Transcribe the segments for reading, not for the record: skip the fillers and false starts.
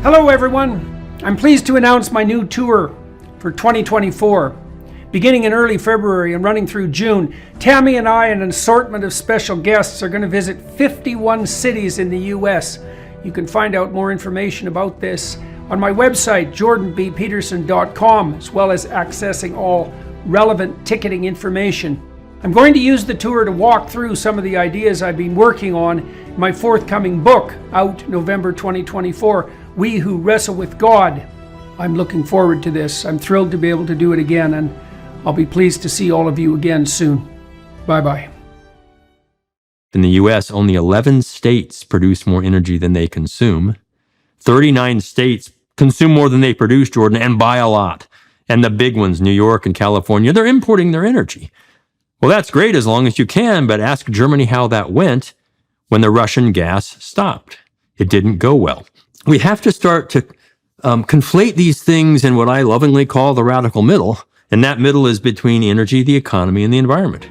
Hello everyone, I'm pleased to announce my new tour for 2024. Beginning in early February and running through June, Tammy and I and an assortment of special guests are going to visit 51 cities in the US. You can find out more information about this on my website, jordanbpeterson.com, as well as accessing all relevant ticketing information. I'm going to use the tour to walk through some of the ideas I've been working on in my forthcoming book, out November 2024, We Who Wrestle with God. I'm looking forward to this. I'm thrilled to be able to do it again, and I'll be pleased to see all of you again soon. Bye-bye. In the US, only 11 states produce more energy than they consume. 39 states consume more than they produce, Jordan, and by a lot. And the big ones, New York and California, they're importing their energy. Well, that's great as long as you can, but ask Germany how that went when the Russian gas stopped. It didn't go well. We have to start to conflate these things in what I lovingly call the radical middle, and that middle is between energy, the economy, and the environment.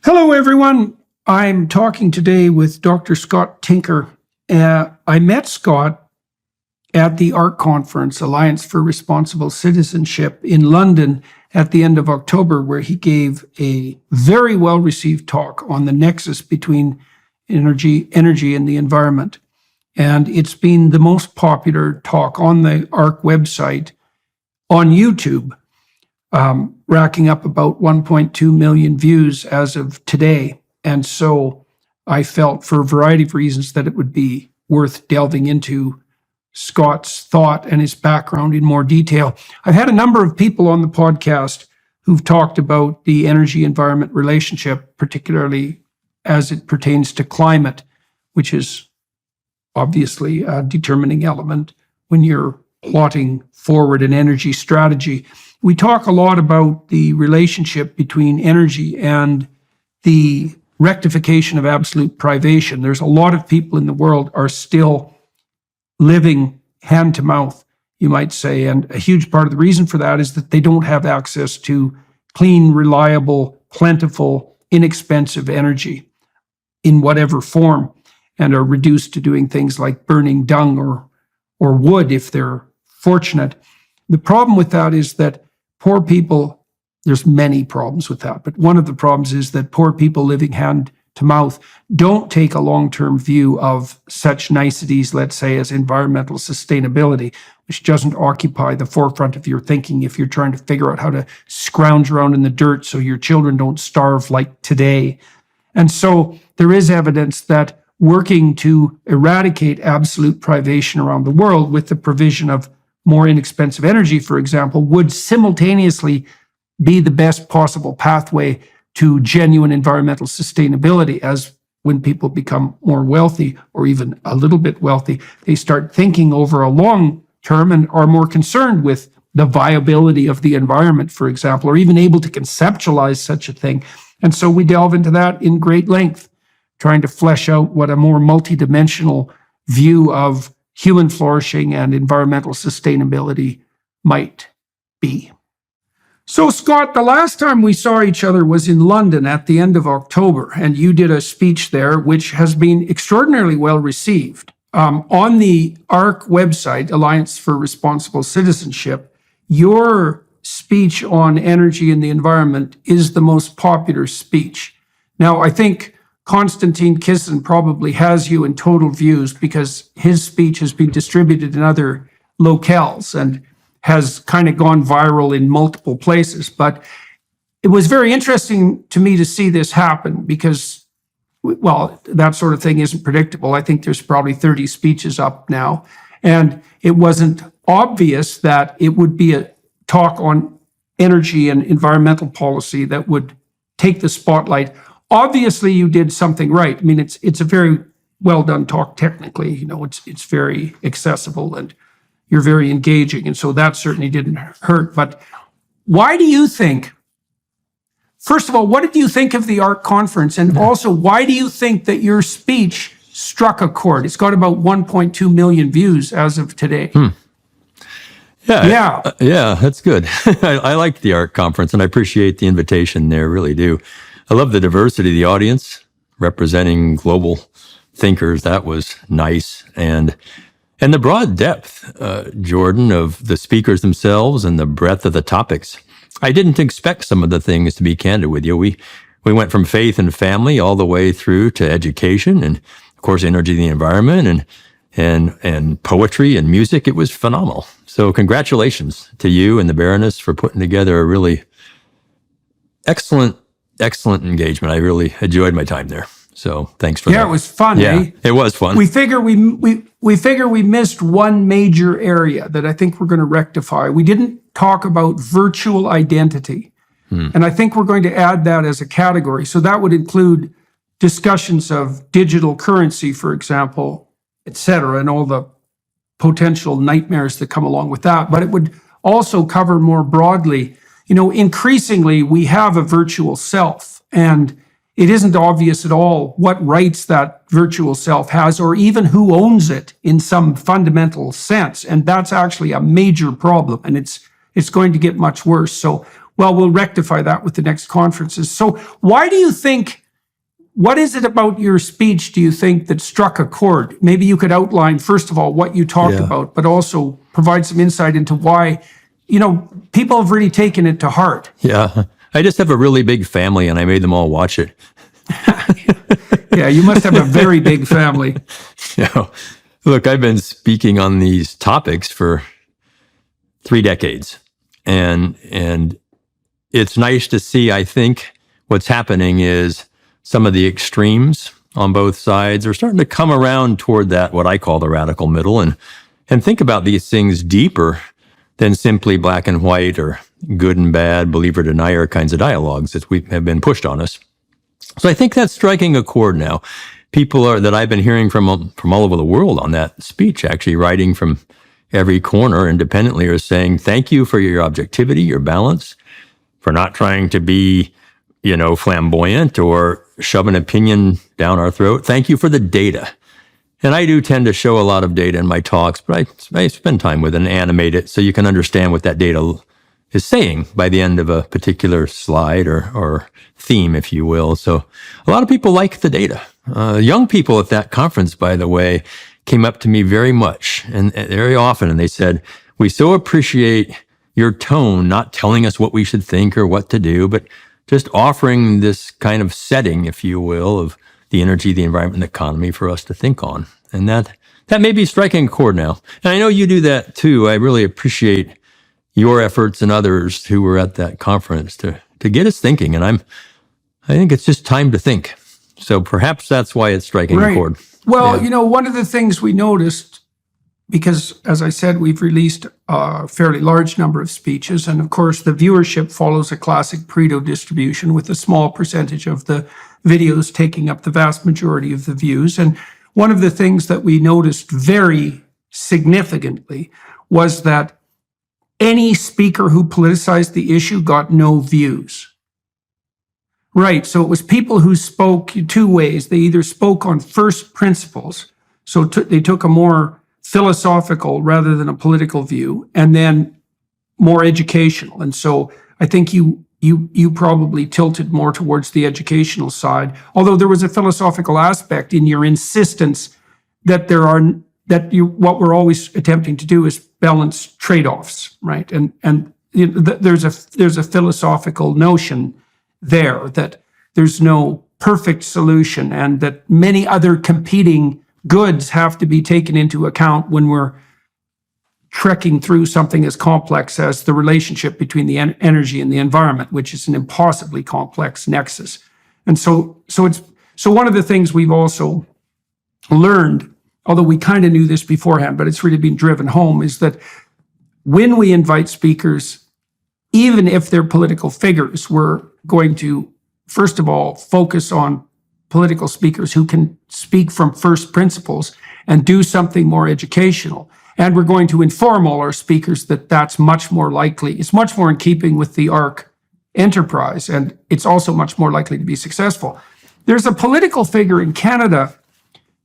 Hello everyone, I'm talking today with Dr. Scott Tinker. I met Scott at the ARC conference, Alliance for Responsible Citizenship, in London at the end of October, where he gave a very well-received talk on the nexus between energy and the environment. And it's been the most popular talk on the ARC website on YouTube, racking up about 1.2 million views as of today. And so I felt, for a variety of reasons, that it would be worth delving into Scott's thought and his background in more detail. I've had a number of people on the podcast who've talked about the energy-environment relationship, particularly as it pertains to climate, which is obviously a determining element when you're plotting forward an energy strategy. We talk a lot about the relationship between energy and the rectification of absolute privation. There's a lot of people in the world are still living hand to mouth, you might say. And a huge part of the reason for that is that they don't have access to clean, reliable, plentiful, inexpensive energy in whatever form, and are reduced to doing things like burning dung or wood if they're fortunate. The problem with that is that poor people, there's many problems with that, but one of the problems is that poor people living hand to mouth don't take a long-term view of such niceties, let's say, as environmental sustainability, which doesn't occupy the forefront of your thinking if you're trying to figure out how to scrounge around in the dirt so your children don't starve like today. And so there is evidence that working to eradicate absolute privation around the world with the provision of more inexpensive energy, for example, would simultaneously be the best possible pathway to genuine environmental sustainability, as when people become more wealthy or even a little bit wealthy, they start thinking over a long term and are more concerned with the viability of the environment, for example, or even able to conceptualize such a thing. And so we delve into that in great length, trying to flesh out what a more multidimensional view of human flourishing and environmental sustainability might be. So, Scott, the last time we saw each other was in London at the end of October, and you did a speech there, which has been extraordinarily well received. On the ARC website, Alliance for Responsible Citizenship, your speech on energy and the environment is the most popular speech. Now, I think Konstantin Kisin probably has you in total views because his speech has been distributed in other locales and has kind of gone viral in multiple places. But it was very interesting to me to see this happen because, well, that sort of thing isn't predictable. I think there's probably 30 speeches up now. And it wasn't obvious that it would be a talk on energy and environmental policy that would take the spotlight. Obviously, you did something right. I mean, it's a very well done talk technically. You know, it's very accessible and you're very engaging, and so that certainly didn't hurt. But why do you think, first of all, what did you think of the ARC conference? And also, why do you think that your speech struck a chord? It's got about 1.2 million views as of today. Yeah. Yeah, that's good. I like the art conference and I appreciate the invitation there, really do. I love the diversity of the audience representing global thinkers. That was nice. And the broad depth, Jordan, of the speakers themselves and the breadth of the topics. I didn't expect some of the things, to be candid with you. We went from faith and family all the way through to education and, of course, energy and the environment and poetry and music. It was phenomenal. So congratulations to you and the Baroness for putting together a really excellent engagement. I really enjoyed my time there. So thanks for that. Yeah, it was fun, eh? It was fun. We figure we missed one major area that I think we're going to rectify. We didn't talk about virtual identity. And I think we're going to add that as a category. So that would include discussions of digital currency, for example, et cetera, and all the potential nightmares that come along with that. But it would also cover more broadly, increasingly we have a virtual self, and it isn't obvious at all what rights that virtual self has or even who owns it in some fundamental sense. And that's actually a major problem, and it's going to get much worse. So, we'll rectify that with the next conferences. So why do you think, what is it about your speech, do you think, that struck a chord? Maybe you could outline, first of all, what you talked about, but also provide some insight into why, people have really taken it to heart. Yeah. I just have a really big family and I made them all watch it. Yeah, you must have a very big family. Look, I've been speaking on these topics for 3 decades. And it's nice to see, I think, what's happening is some of the extremes on both sides are starting to come around toward that, what I call the radical middle, and think about these things deeper than simply black and white or good and bad, believer denier kinds of dialogues that have been pushed on us. So I think that's striking a chord now. People that I've been hearing from all over the world on that speech, actually writing from every corner independently, are saying, thank you for your objectivity, your balance, for not trying to be, flamboyant or shove an opinion down our throat. Thank you for the data. And I do tend to show a lot of data in my talks, but I spend time with it and animate it so you can understand what that data is saying by the end of a particular slide or theme, if you will. So a lot of people like the data. Young people at that conference, by the way, came up to me very much and very often, and they said, we so appreciate your tone, not telling us what we should think or what to do, but just offering this kind of setting, if you will, of the energy, the environment, and the economy for us to think on. And that may be striking a chord now. And I know you do that too. I really appreciate your efforts and others who were at that conference to get us thinking. And I think it's just time to think. So perhaps that's why it's striking a chord. Well, one of the things we noticed, because as I said, we've released a fairly large number of speeches, and of course the viewership follows a classic Pareto distribution with a small percentage of the videos taking up the vast majority of the views. And one of the things that we noticed very significantly was that any speaker who politicized the issue got no views. Right, so it was people who spoke 2 ways. They either spoke on first principles, so they took a more philosophical rather than a political view, and then more educational. And so I think you probably tilted more towards the educational side, although there was a philosophical aspect in your insistence that what we're always attempting to do is balance trade-offs, right? And there's a philosophical notion there that there's no perfect solution, and that many other competing goods have to be taken into account when we're trekking through something as complex as the relationship between the energy and the environment, which is an impossibly complex nexus. And so one of the things we've also learned, although we kind of knew this beforehand, but it's really been driven home, is that when we invite speakers, even if they're political figures, we're going to, first of all, focus on political speakers who can speak from first principles and do something more educational. And we're going to inform all our speakers that that's much more likely. It's much more in keeping with the ARC enterprise, and it's also much more likely to be successful. There's a political figure in Canada,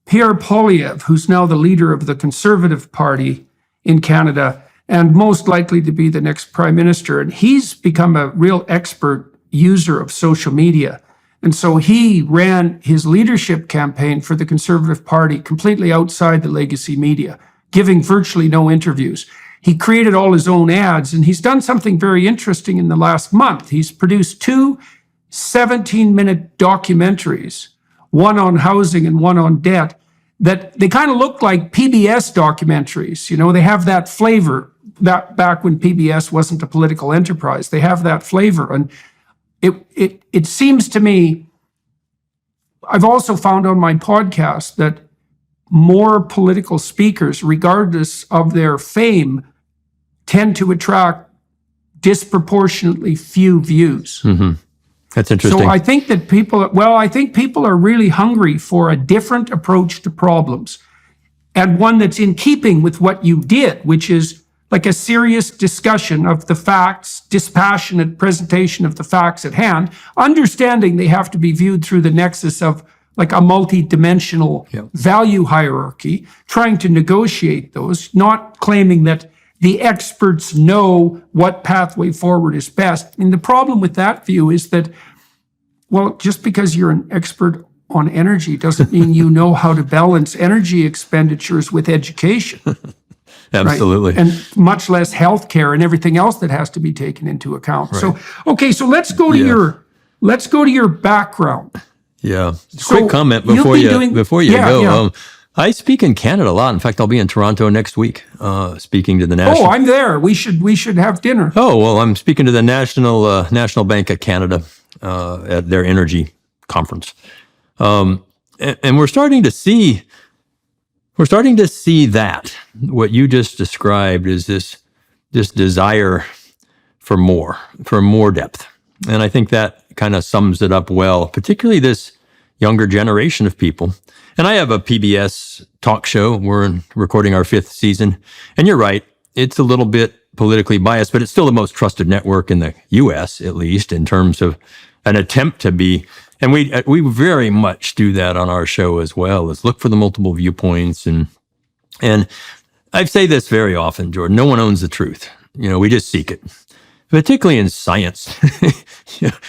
Pierre Poilievre, who's now the leader of the Conservative Party in Canada, and most likely to be the next prime minister. And he's become a real expert user of social media. And so he ran his leadership campaign for the Conservative Party completely outside the legacy media, giving virtually no interviews. He created all his own ads, and he's done something very interesting in the last month. He's produced 2 17-minute documentaries, one on housing and one on debt, that they kind of look like PBS documentaries. You know, they have that flavor. That back when PBS wasn't a political enterprise, they have that flavor. And it seems to me, I've also found on my podcast that more political speakers, regardless of their fame, tend to attract disproportionately few views. Mm-hmm. That's interesting. So I think that people are really hungry for a different approach to problems, and one that's in keeping with what you did, which is like a serious discussion of the facts, dispassionate presentation of the facts at hand, understanding they have to be viewed through the nexus of like a multi-dimensional value hierarchy, trying to negotiate those, not claiming that the experts know what pathway forward is best. And the problem with that view is that, well, just because you're an expert on energy doesn't mean you know how to balance energy expenditures with education. Absolutely. Right? And much less healthcare and everything else that has to be taken into account. Right. So let's go to your background. Yeah. So quick comment before you go. Yeah. I speak in Canada a lot. In fact, I'll be in Toronto next week, speaking to the national. Oh, I'm there. We should have dinner. Oh, well, I'm speaking to the National Bank of Canada at their energy conference, and we're starting to see that what you just described is this desire for more depth, and I think that kind of sums it up well, particularly this younger generation of people. And I have a PBS talk show. We're recording our 5th season. And you're right, it's a little bit politically biased, but it's still the most trusted network in the US, at least, in terms of an attempt to be. And we very much do that on our show as well, is look for the multiple viewpoints. And I say this very often, Jordan, no one owns the truth. You know, we just seek it. Particularly in science.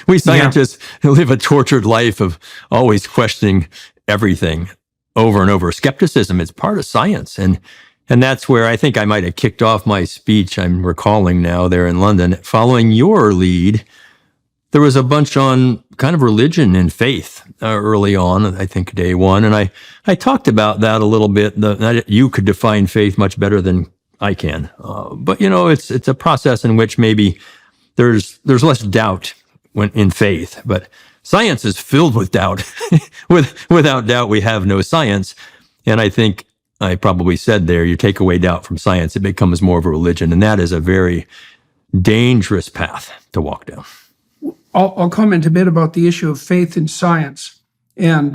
We scientists live a tortured life of always questioning everything over and over. Skepticism is part of science. And that's where I think I might have kicked off my speech, I'm recalling now, there in London. Following your lead, there was a bunch on kind of religion and faith early on, I think day one. And I talked about that a little bit. That you could define faith much better than I can. But, you know, it's a process in which maybe there's less doubt when in faith. But science is filled with doubt. Without doubt, we have no science. And I think I probably said there, you take away doubt from science, it becomes more of a religion. And that is a very dangerous path to walk down. I'll comment a bit about the issue of faith in science, and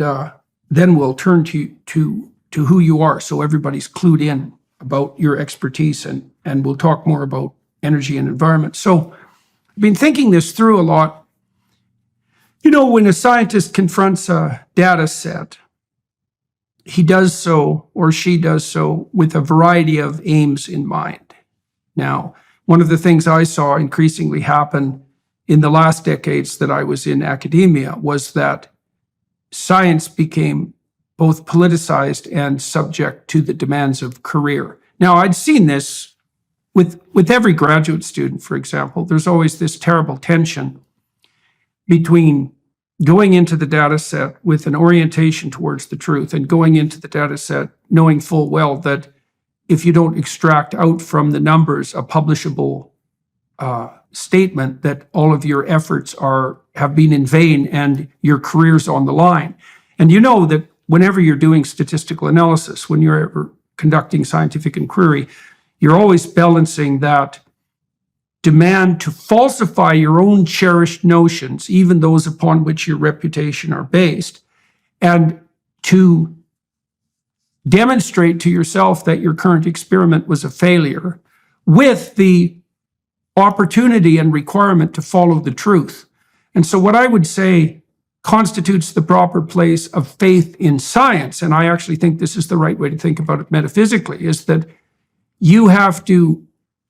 then we'll turn to who you are, so everybody's clued in about your expertise, and we'll talk more about energy and environment. So I've been thinking this through a lot. You know, when a scientist confronts a data set, he does so, or she does so, with a variety of aims in mind. Now, one of the things I saw increasingly happen in the last decades that I was in academia was that science became both politicized and subject to the demands of career. Now, I'd seen this with every graduate student, for example. There's always this terrible tension between going into the data set with an orientation towards the truth and going into the data set knowing full well that if you don't extract out from the numbers a publishable statement, that all of your efforts have been in vain and your career's on the line. And you know that whenever you're doing statistical analysis, when you're conducting scientific inquiry, you're always balancing that demand to falsify your own cherished notions, even those upon which your reputation are based, and to demonstrate to yourself that your current experiment was a failure, with the opportunity and requirement to follow the truth. And so what I would say constitutes the proper place of faith in science, and I actually think this is the right way to think about it metaphysically, is that you have to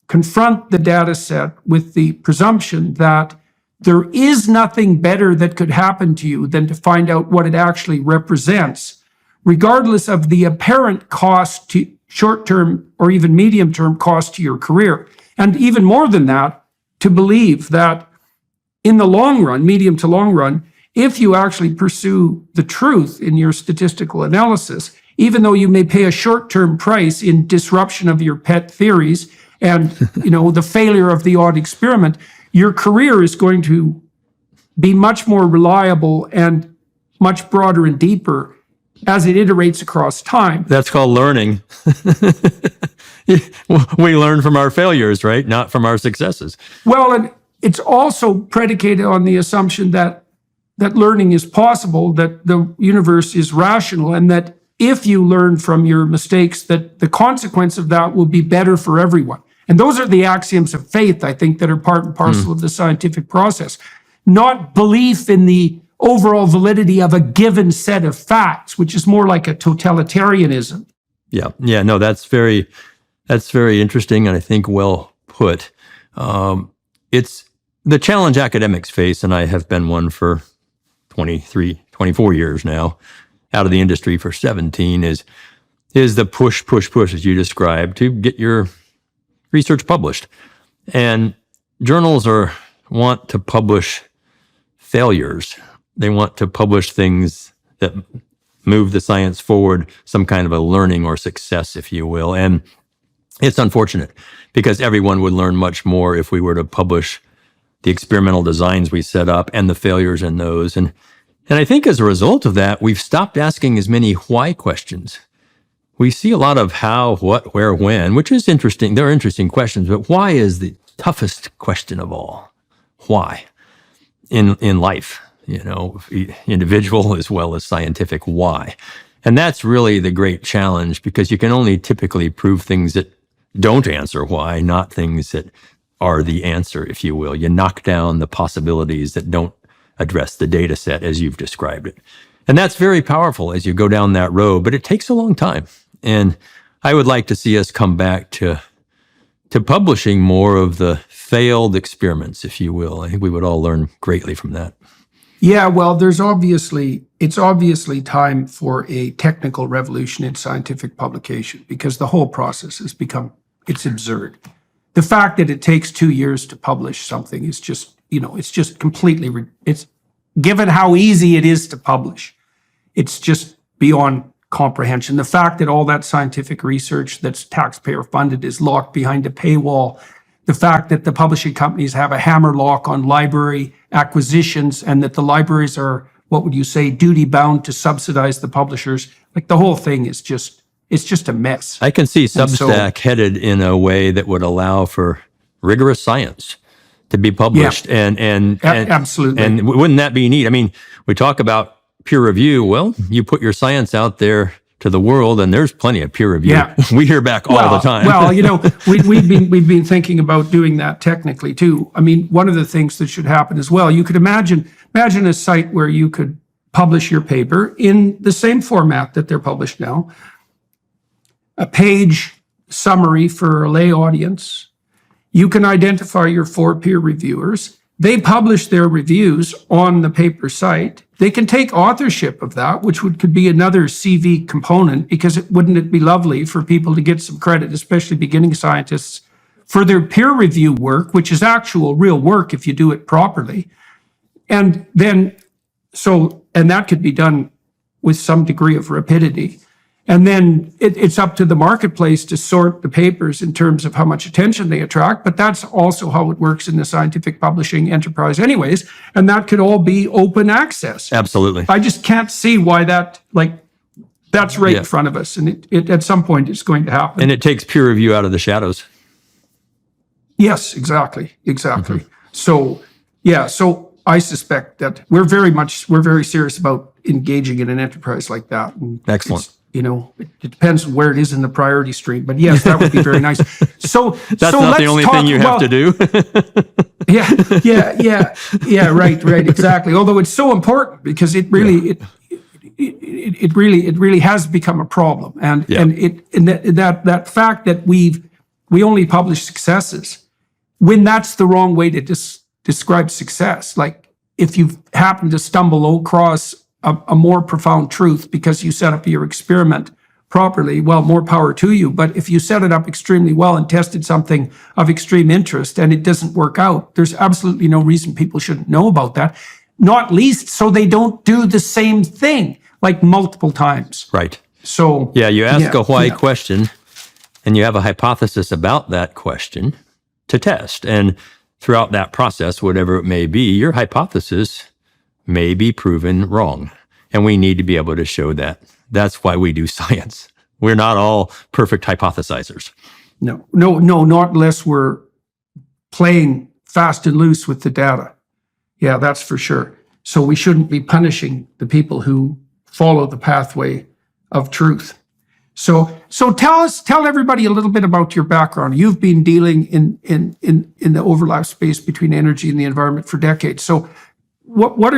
confront the data set with the presumption that there is nothing better that could happen to you than to find out what it actually represents, regardless of the apparent cost to short-term or even medium-term cost to your career. And even more than that, to believe that in the long run, medium to long run, if you actually pursue the truth in your statistical analysis, even though you may pay a short-term price in disruption of your pet theories and the failure of the odd experiment, your career is going to be much more reliable and much broader and deeper as it iterates across time. That's called learning. We learn from our failures, right? Not from our successes. Well, and it's also predicated on the assumption that learning is possible, that the universe is rational, and that if you learn from your mistakes, that the consequence of that will be better for everyone. And those are the axioms of faith, I think, that are part and parcel of the scientific process. Not belief in the overall validity of a given set of facts, which is more like a totalitarianism. Yeah. No, that's very interesting, and I think well put. It's the challenge academics face, and I have been one for 24 years now, out of the industry for 17, is the push, as you described, to get your research published. And journals want to publish failures. They want to publish things that move the science forward, some kind of a learning or success, if you will. And it's unfortunate because everyone would learn much more if we were to publish the experimental designs we set up and the failures in those. And I think as a result of that, we've stopped asking as many why questions. We see a lot of how, what, where, when, which is interesting. They're interesting questions, but why is the toughest question of all? Why? In life, individual as well as scientific, why? And that's really the great challenge, because you can only typically prove things that don't answer why, not things that are the answer, if you will. You knock down the possibilities that don't address the data set as you've described it. And that's very powerful as you go down that road, but it takes a long time. And I would like to see us come back to publishing more of the failed experiments, if you will. I think we would all learn greatly from that. Yeah, well, it's obviously time for a technical revolution in scientific publication, because the whole process has it's absurd. The fact that it takes 2 years to publish something is just, it's just completely, it's given how easy it is to publish, it's just beyond comprehension. The fact that all that scientific research that's taxpayer funded is locked behind a paywall, the fact that the publishing companies have a hammer lock on library acquisitions, and that the libraries are, what would you say, duty bound to subsidize the publishers, like the whole thing is just, it's just a mess. I can see Substack headed in a way that would allow for rigorous science to be published. Yeah. And absolutely. And wouldn't that be neat? I mean, we talk about peer review. Well, you put your science out there to the world, and there's plenty of peer review. Yeah. We hear back all the time. Well, we've been thinking about doing that technically too. I mean, one of the things that should happen as well, you could imagine a site where you could publish your paper in the same format that they're published now, a page summary for a lay audience. You can identify your 4 peer reviewers. They publish their reviews on the paper site. They can take authorship of that, which could be another CV component, because wouldn't it be lovely for people to get some credit, especially beginning scientists, for their peer review work, which is actual real work if you do it properly. And then, and that could be done with some degree of rapidity. And then it's up to the marketplace to sort the papers in terms of how much attention they attract, but that's also how it works in the scientific publishing enterprise anyways, and that could all be open access. Absolutely. I just can't see why that's right in front of us, and it at some point it's going to happen. And it takes peer review out of the shadows. Yes, exactly. Mm-hmm. So I suspect that we're very serious about engaging in an enterprise like that. And excellent. It depends on where it is in the priority stream, but yes, that would be very nice. So that's not the only thing you have to do. Yeah, right, exactly. Although it's so important, because it really it really has become a problem, and that fact that we've We only publish successes, when that's the wrong way to describe success. Like, if you happen to stumble across a more profound truth because you set up your experiment properly, well, more power to you. But if you set it up extremely well and tested something of extreme interest and it doesn't work out, there's absolutely no reason people shouldn't know about that, not least so they don't do the same thing like multiple times. Right. So yeah, you ask a why question, and you have a hypothesis about that question to test. And throughout that process, whatever it may be, your hypothesis may be proven wrong. And we need to be able to show that. That's why we do science. We're not all perfect hypothesizers. No, not unless we're playing fast and loose with the data. Yeah, that's for sure. So we shouldn't be punishing the people who follow the pathway of truth. So tell everybody a little bit about your background. You've been dealing in the overlap space between energy and the environment for decades. So why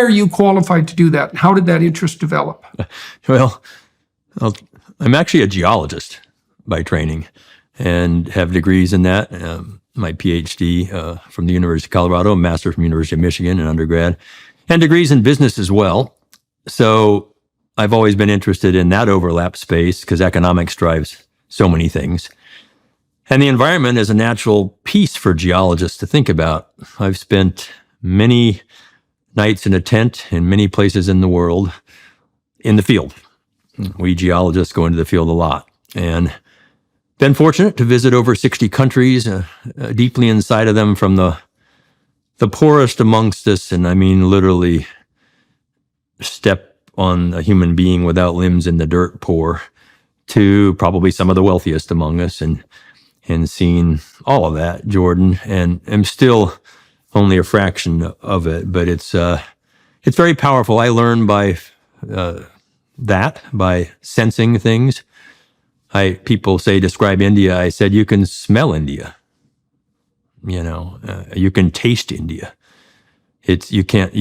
are you qualified to do that? How did that interest develop? Well, I'm actually a geologist by training and have degrees in that. My PhD from the University of Colorado, a master from the University of Michigan, an undergrad, and degrees in business as well. So I've always been interested in that overlap space because economics drives so many things. And the environment is a natural piece for geologists to think about. I've spent many nights in a tent in many places in the world in the field. We geologists go into the field a lot, and been fortunate to visit over 60 countries, deeply inside of them, from the poorest amongst us, and I mean literally step on a human being without limbs in the dirt poor, to probably some of the wealthiest among us, and seen all of that, Jordan, and I'm still only a fraction of it, but it's very powerful. I learned by by sensing things. People say, describe India. I said, you can smell India. You can taste India. You can't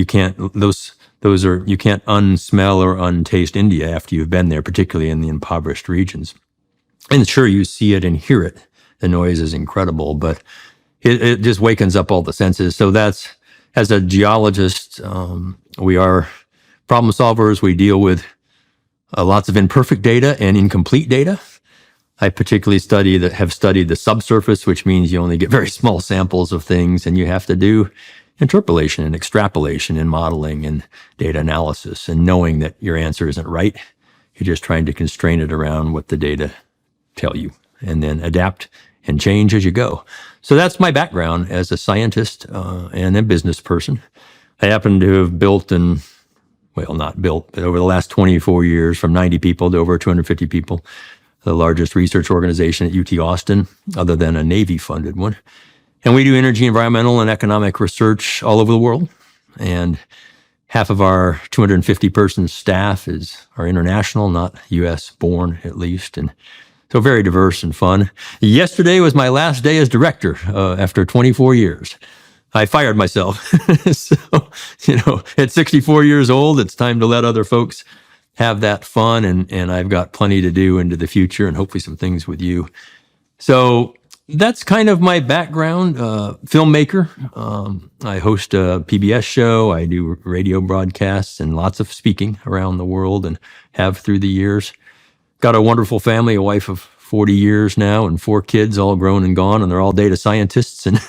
unsmell or untaste India after you've been there, particularly in the impoverished regions. And sure, you see it and hear it. The noise is incredible, but it just wakens up all the senses. So that's, as a geologist, we are problem solvers. We deal with lots of imperfect data and incomplete data. I particularly have studied the subsurface, which means you only get very small samples of things, and you have to do interpolation and extrapolation and modeling and data analysis, and knowing that your answer isn't right. You're just trying to constrain it around what the data tell you, and then adapt and change as you go. So that's my background as a scientist and a business person. I happen to have not built, but over the last 24 years, from 90 people to over 250 people, the largest research organization at UT Austin, other than a Navy-funded one. And we do energy, environmental, and economic research all over the world. And half of our 250-person staff are international, not U.S.-born at least, and so very diverse and fun. Yesterday was my last day as director after 24 years. I fired myself. So, at 64 years old, it's time to let other folks have that fun, and I've got plenty to do into the future, and hopefully some things with you. So that's kind of my background. Filmmaker. I host a PBS show. I do radio broadcasts and lots of speaking around the world, and have through the years. Got a wonderful family, a wife of 40 years now, and 4 kids, all grown and gone, and they're all data scientists, and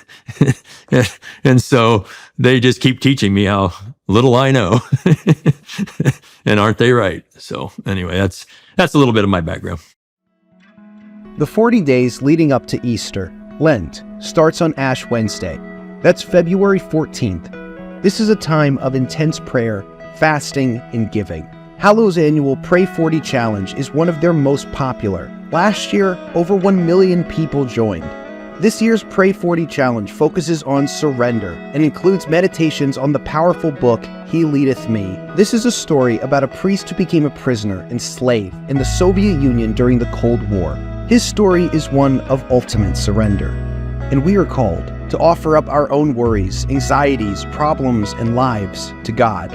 and so they just keep teaching me how little I know. And aren't they right? So anyway, that's a little bit of my background. The 40 days leading up to Easter, Lent, starts on Ash Wednesday. That's February 14th. This is a time of intense prayer, fasting, and giving. Hallow's annual Pray 40 Challenge is one of their most popular. Last year, over 1 million people joined. This year's Pray 40 Challenge focuses on surrender and includes meditations on the powerful book, He Leadeth Me. This is a story about a priest who became a prisoner and slave in the Soviet Union during the Cold War. His story is one of ultimate surrender. And we are called to offer up our own worries, anxieties, problems, and lives to God.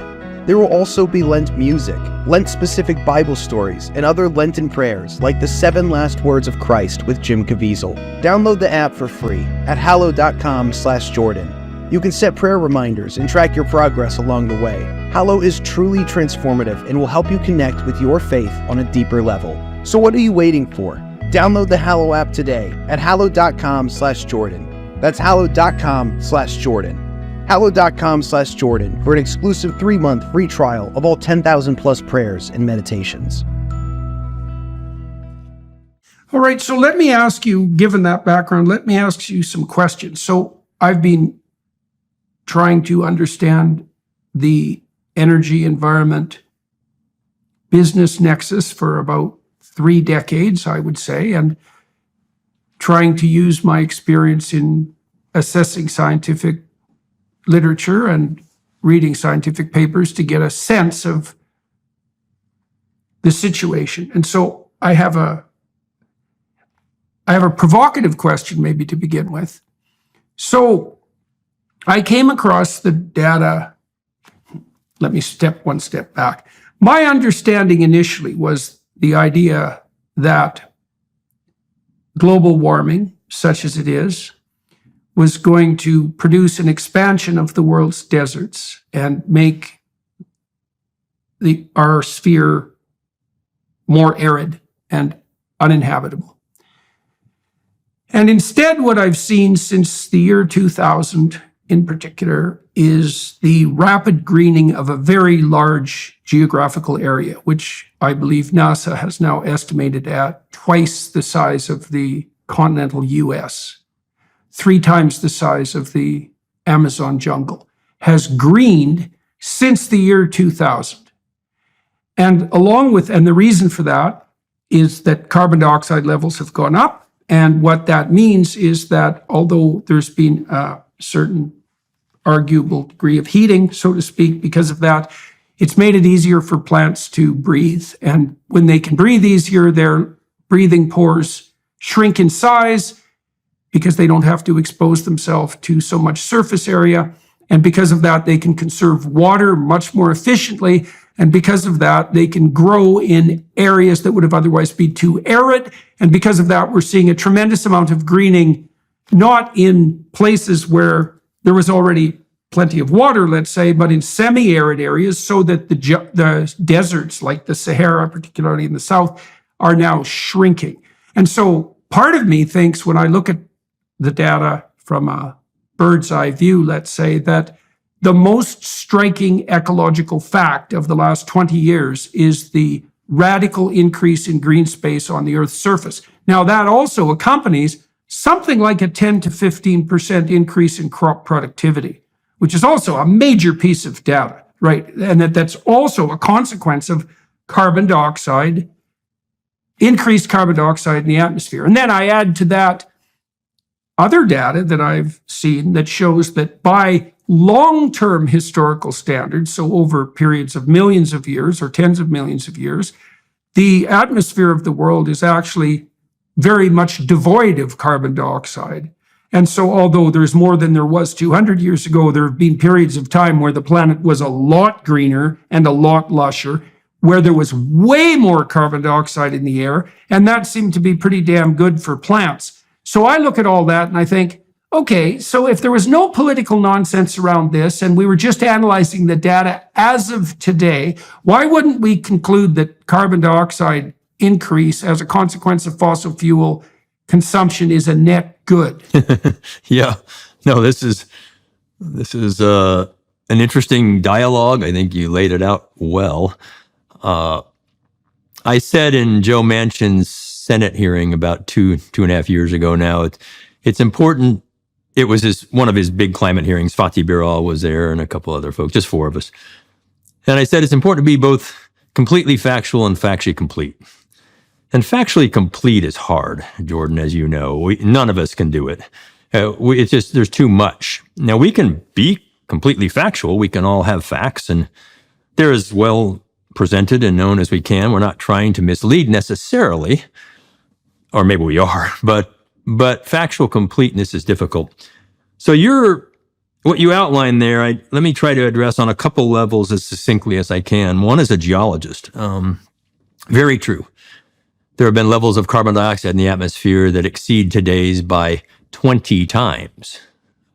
There will also be Lent music, Lent-specific Bible stories, and other Lenten prayers like the 7 Last Words of Christ with Jim Caviezel. Download the app for free at hallow.com/Jordan. You can set prayer reminders and track your progress along the way. Hallow is truly transformative and will help you connect with your faith on a deeper level. So what are you waiting for? Download the Hallow app today at hallow.com/Jordan. That's hallow.com/Jordan. hallow.com/Jordan for an exclusive 3-month free trial of all 10,000 plus prayers and meditations. All right, so let me ask you, given that background, let me ask you some questions. So I've been trying to understand the energy environment business nexus for about 3 decades, I would say, and trying to use my experience in assessing scientific literature and reading scientific papers to get a sense of the situation. And so I have a provocative question maybe to begin with. So I came across the data. Let me step one step back. My understanding initially was the idea that global warming, such as it is, was going to produce an expansion of the world's deserts and make our sphere more arid and uninhabitable. And instead, what I've seen since the year 2000 in particular is the rapid greening of a very large geographical area, which I believe NASA has now estimated at twice the size of the continental US. 3 times the size of the Amazon jungle, has greened since the year 2000. And the reason for that is that carbon dioxide levels have gone up. And what that means is that although there's been a certain arguable degree of heating, so to speak, because of that, it's made it easier for plants to breathe. And when they can breathe easier, their breathing pores shrink in size, because they don't have to expose themselves to so much surface area. And because of that, they can conserve water much more efficiently. And because of that, they can grow in areas that would have otherwise been too arid. And because of that, we're seeing a tremendous amount of greening, not in places where there was already plenty of water, let's say, but in semi-arid areas, so that the deserts, like the Sahara, particularly in the south, are now shrinking. And so part of me thinks, when I look at the data from a bird's eye view, let's say, that the most striking ecological fact of the last 20 years is the radical increase in green space on the Earth's surface. Now, that also accompanies something like a 10 to 15% increase in crop productivity, which is also a major piece of data, right? And that's also a consequence of carbon dioxide, increased carbon dioxide in the atmosphere. And then I add to that other data that I've seen that shows that by long-term historical standards, so over periods of millions of years or tens of millions of years, the atmosphere of the world is actually very much devoid of carbon dioxide. And so although there's more than there was 200 years ago, there have been periods of time where the planet was a lot greener and a lot lusher, where there was way more carbon dioxide in the air, and that seemed to be pretty damn good for plants. So I look at all that and I think, okay, so if there was no political nonsense around this and we were just analyzing the data as of today, why wouldn't we conclude that carbon dioxide increase as a consequence of fossil fuel consumption is a net good? Yeah, no, this is an interesting dialogue. I think you laid it out well. I said in Joe Manchin's Senate hearing about two and a half years ago now, it's important. It was one of his big climate hearings. Fatih Birol was there and a couple other folks, just 4 of us. And I said it's important to be both completely factual and factually complete. And factually complete is hard, Jordan, as you know. None of us can do it. It's just, there's too much. Now, we can be completely factual. We can all have facts, and they're as well presented and known as we can. We're not trying to mislead necessarily, or maybe we are, but factual completeness is difficult. So what you outlined there, let me try to address on a couple levels as succinctly as I can. One is a geologist. Very true. There have been levels of carbon dioxide in the atmosphere that exceed today's by 20 times.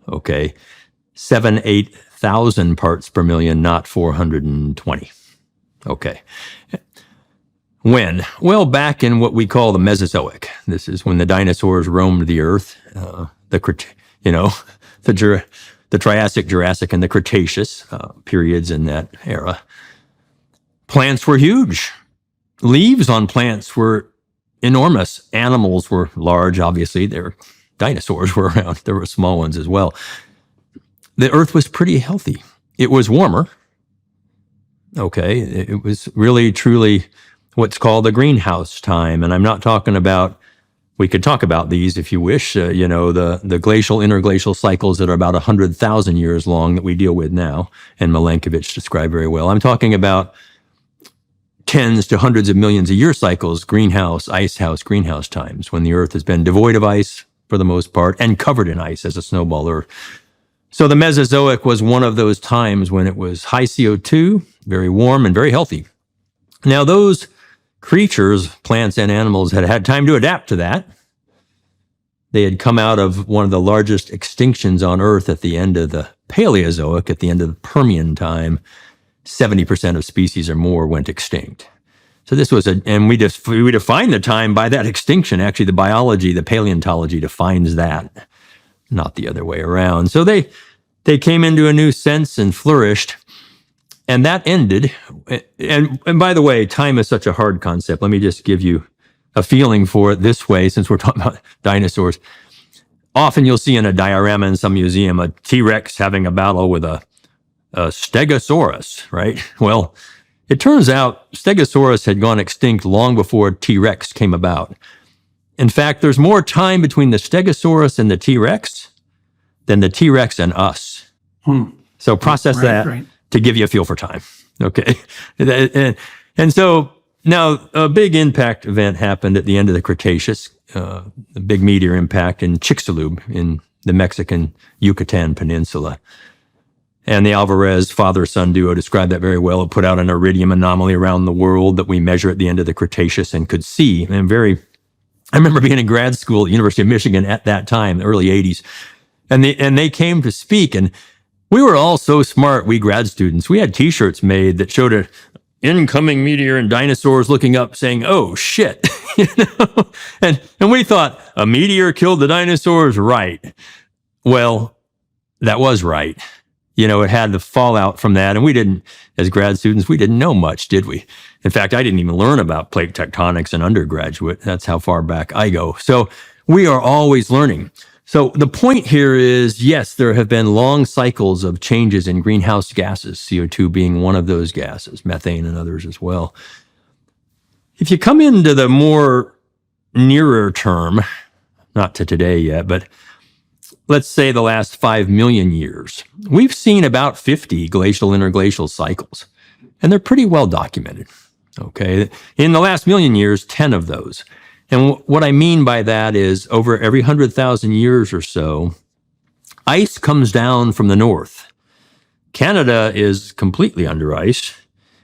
Okay. 8,000 parts per million, not 420. Okay. When? Well, back in what we call the Mesozoic. This is when the dinosaurs roamed the earth, the Triassic, Jurassic, and the Cretaceous periods in that era. Plants were huge. Leaves on plants were enormous. Animals were large, obviously. Dinosaurs were around. There were small ones as well. The earth was pretty healthy. It was warmer. Okay. It was really, truly what's called the greenhouse time. And I'm not talking about, we could talk about these if you wish, the glacial, interglacial cycles that are about 100,000 years long that we deal with now, and Milankovitch described very well. I'm talking about tens to hundreds of millions of year cycles, greenhouse, icehouse, greenhouse times, when the earth has been devoid of ice for the most part and covered in ice as a snowball earth. So the Mesozoic was one of those times when it was high CO2, very warm and very healthy. Now those creatures, plants and animals, had had time to adapt to that. They had come out of one of the largest extinctions on Earth at the end of the Paleozoic, at the end of the Permian time. 70% of species or more went extinct. So this was and we define the time by that extinction. Actually, the biology, the paleontology defines that, not the other way around. So they came into a new sense and flourished. And that ended, and by the way, time is such a hard concept. Let me just give you a feeling for it this way, since we're talking about dinosaurs. Often you'll see in a diorama in some museum a T-Rex having a battle with a Stegosaurus, right? Well, it turns out Stegosaurus had gone extinct long before T-Rex came about. In fact, there's more time between the Stegosaurus and the T-Rex than the T-Rex and us. So process that. Right. To give you a feel for time. Okay. And so now a big impact event happened at the end of the Cretaceous, a big meteor impact in Chicxulub in the Mexican Yucatan Peninsula. And the Alvarez father-son duo described that very well. It put out an iridium anomaly around the world that we measure at the end of the Cretaceous and could see. I remember being in grad school at the University of Michigan at that time, the early 80s. And they came to speak, and we were all so smart, we grad students. We had T-shirts made that showed an incoming meteor and dinosaurs looking up saying, "Oh, shit." And we thought, a meteor killed the dinosaurs, right? Well, that was right. It had the fallout from that. And as grad students, we didn't know much, did we? In fact, I didn't even learn about plate tectonics in undergraduate. That's how far back I go. So we are always learning. So the point here is, yes, there have been long cycles of changes in greenhouse gases, CO2 being one of those gases, methane and others as well. If you come into the more nearer term, not to today yet, but let's say the last 5 million years, we've seen about 50 glacial interglacial cycles, and they're pretty well documented. Okay. In the last million years, 10 of those. And what I mean by that is over every 100,000 years or so, ice comes down from the north. Canada is completely under ice,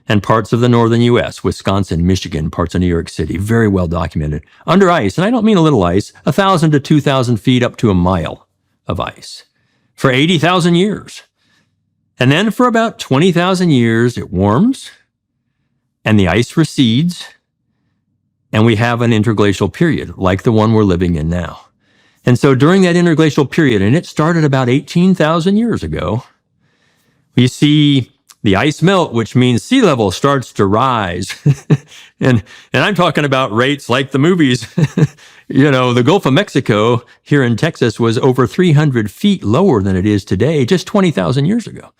and parts of the northern U.S., Wisconsin, Michigan, parts of New York City, very well documented, under ice. And I don't mean a little ice, 1,000 to 2,000 feet up to a mile of ice for 80,000 years. And then for about 20,000 years, it warms and the ice recedes. And we have an interglacial period like the one we're living in now. And so during that interglacial period, and it started about 18,000 years ago, we see the ice melt, which means sea level starts to rise. and I'm talking about rates like the movies. The Gulf of Mexico here in Texas was over 300 feet lower than it is today, just 20,000 years ago.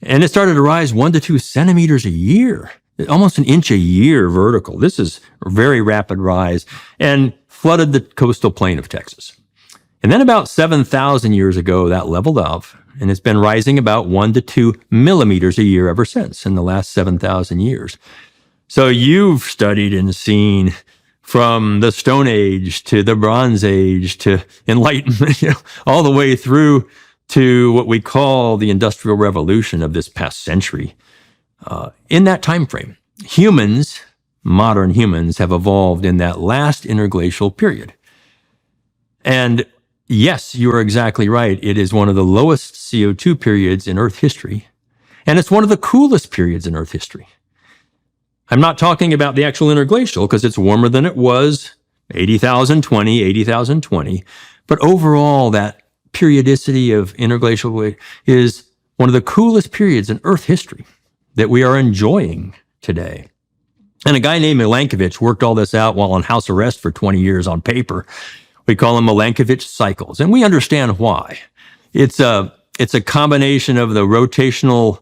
And it started to rise 1 to 2 centimeters a year. Almost an inch a year vertical. This is a very rapid rise, and flooded the coastal plain of Texas. And then about 7,000 years ago, that leveled off, and it's been rising about 1 to 2 millimeters a year ever since in the last 7,000 years. So you've studied and seen from the Stone Age to the Bronze Age to Enlightenment, all the way through to what we call the Industrial Revolution of this past century. In that time frame, humans, modern humans, have evolved in that last interglacial period. And yes, you are exactly right. It is one of the lowest CO2 periods in Earth history. And it's one of the coolest periods in Earth history. I'm not talking about the actual interglacial because it's warmer than it was, 80,020. But overall, that periodicity of interglacial is one of the coolest periods in Earth history that we are enjoying today. And a guy named Milankovitch worked all this out while on house arrest for 20 years on paper. We call them Milankovitch cycles, and we understand why. It's a combination of the rotational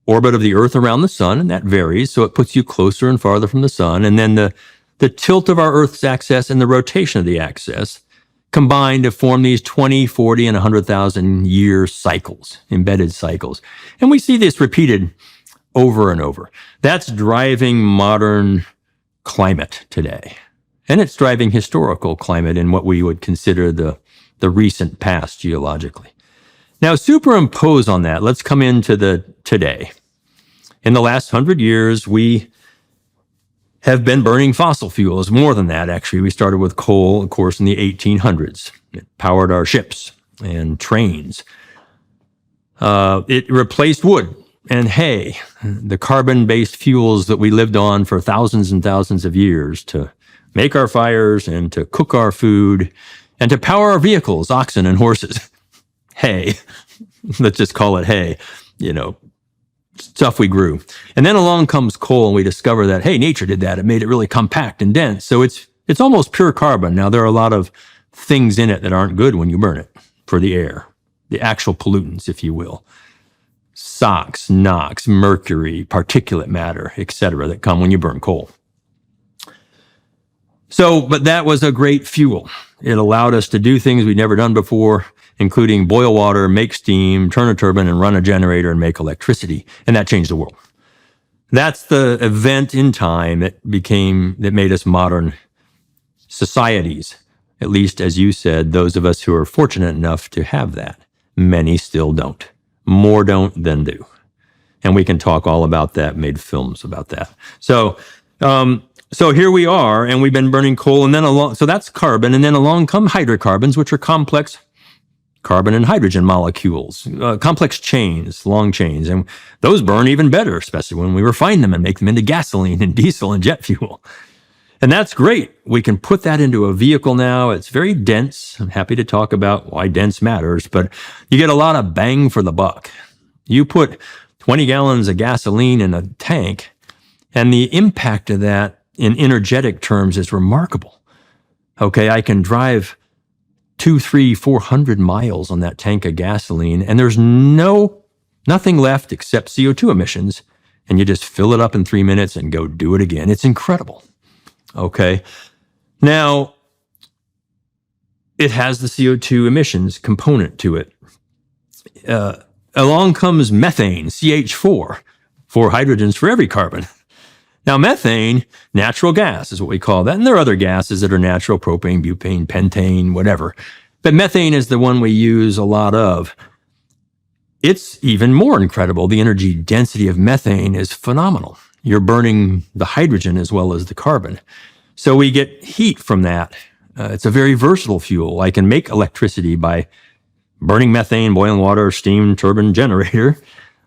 orbit of the Earth around the sun, and that varies, so it puts you closer and farther from the sun, and then the tilt of our Earth's axis and the rotation of the axis combine to form these 20, 40, and 100,000 year cycles, embedded cycles. And we see this repeated over and over. That's driving modern climate today. And it's driving historical climate in what we would consider the recent past geologically. Now, superimpose on that, let's come into the today. In the last 100 years, we have been burning fossil fuels. More than that, actually. We started with coal, of course, in the 1800s. It powered our ships and trains. It replaced wood and hay, the carbon-based fuels that we lived on for thousands and thousands of years to make our fires and to cook our food and to power our vehicles, oxen and horses. Hay. Let's just call it hay. Stuff we grew. And then along comes coal and we discover that, hey, nature did that. It made it really compact and dense. So it's almost pure carbon. Now, there are a lot of things in it that aren't good when you burn it for the air, the actual pollutants, if you will. SOx, NOx, mercury, particulate matter, etc., that come when you burn coal. So, but that was a great fuel. It allowed us to do things we'd never done before, including boil water, make steam, turn a turbine, and run a generator and make electricity. And that changed the world. That's the event in time that made us modern societies. At least, as you said, those of us who are fortunate enough to have that. Many still don't. More don't than do. And we can talk all about that, made films about that. So here we are, and we've been burning coal, and then so that's carbon, and then along come hydrocarbons, which are complex carbon and hydrogen molecules, complex chains, long chains, and those burn even better, especially when we refine them and make them into gasoline and diesel and jet fuel. And that's great. We can put that into a vehicle now. It's very dense. I'm happy to talk about why dense matters, but you get a lot of bang for the buck. You put 20 gallons of gasoline in a tank, and the impact of that in energetic terms is remarkable. Okay, I can drive 200, 300, 400 miles on that tank of gasoline, and there's nothing left except CO2 emissions, and you just fill it up in 3 minutes and go do it again. It's incredible. Okay. Now, it has the CO2 emissions component to it. Along comes methane, CH4, 4 hydrogens for every carbon. Now, methane, natural gas is what we call that. And there are other gases that are natural, propane, butane, pentane, whatever. But methane is the one we use a lot of. It's even more incredible. The energy density of methane is phenomenal. You're burning the hydrogen as well as the carbon. So we get heat from that. It's a very versatile fuel. I can make electricity by burning methane, boiling water, steam, turbine, generator.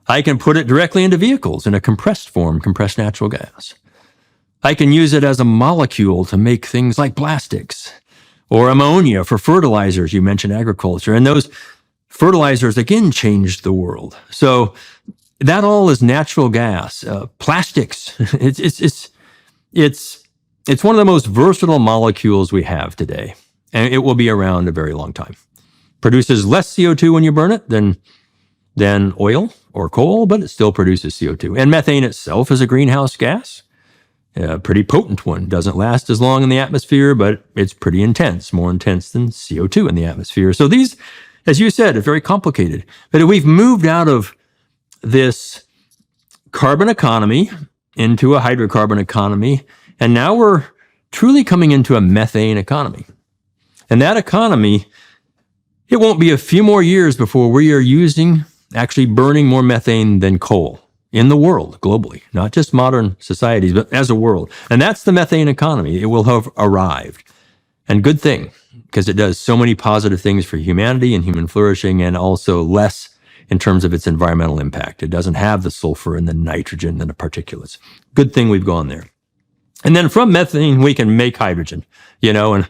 I can put it directly into vehicles in a compressed form, compressed natural gas. I can use it as a molecule to make things like plastics or ammonia for fertilizers. You mentioned agriculture, and those fertilizers again changed the world. So that all is natural gas. Plastics. It's one of the most versatile molecules we have today, and it will be around a very long time. Produces less CO2 when you burn it than oil or coal, but it still produces CO2. And methane itself is a greenhouse gas, a pretty potent one. Doesn't last as long in the atmosphere, but it's pretty intense, more intense than CO2 in the atmosphere. So these, as you said, are very complicated. But we've moved out of this carbon economy into a hydrocarbon economy, and now we're truly coming into a methane economy. And that economy it won't be a few more years before we are actually burning more methane than coal in the world globally, not just modern societies, but as a world. And that's the methane economy. It will have arrived. And good thing, because it does so many positive things for humanity and human flourishing, and also less in terms of its environmental impact. It doesn't have the sulfur and the nitrogen and the particulates. Good thing we've gone there. And then from methane, we can make hydrogen, and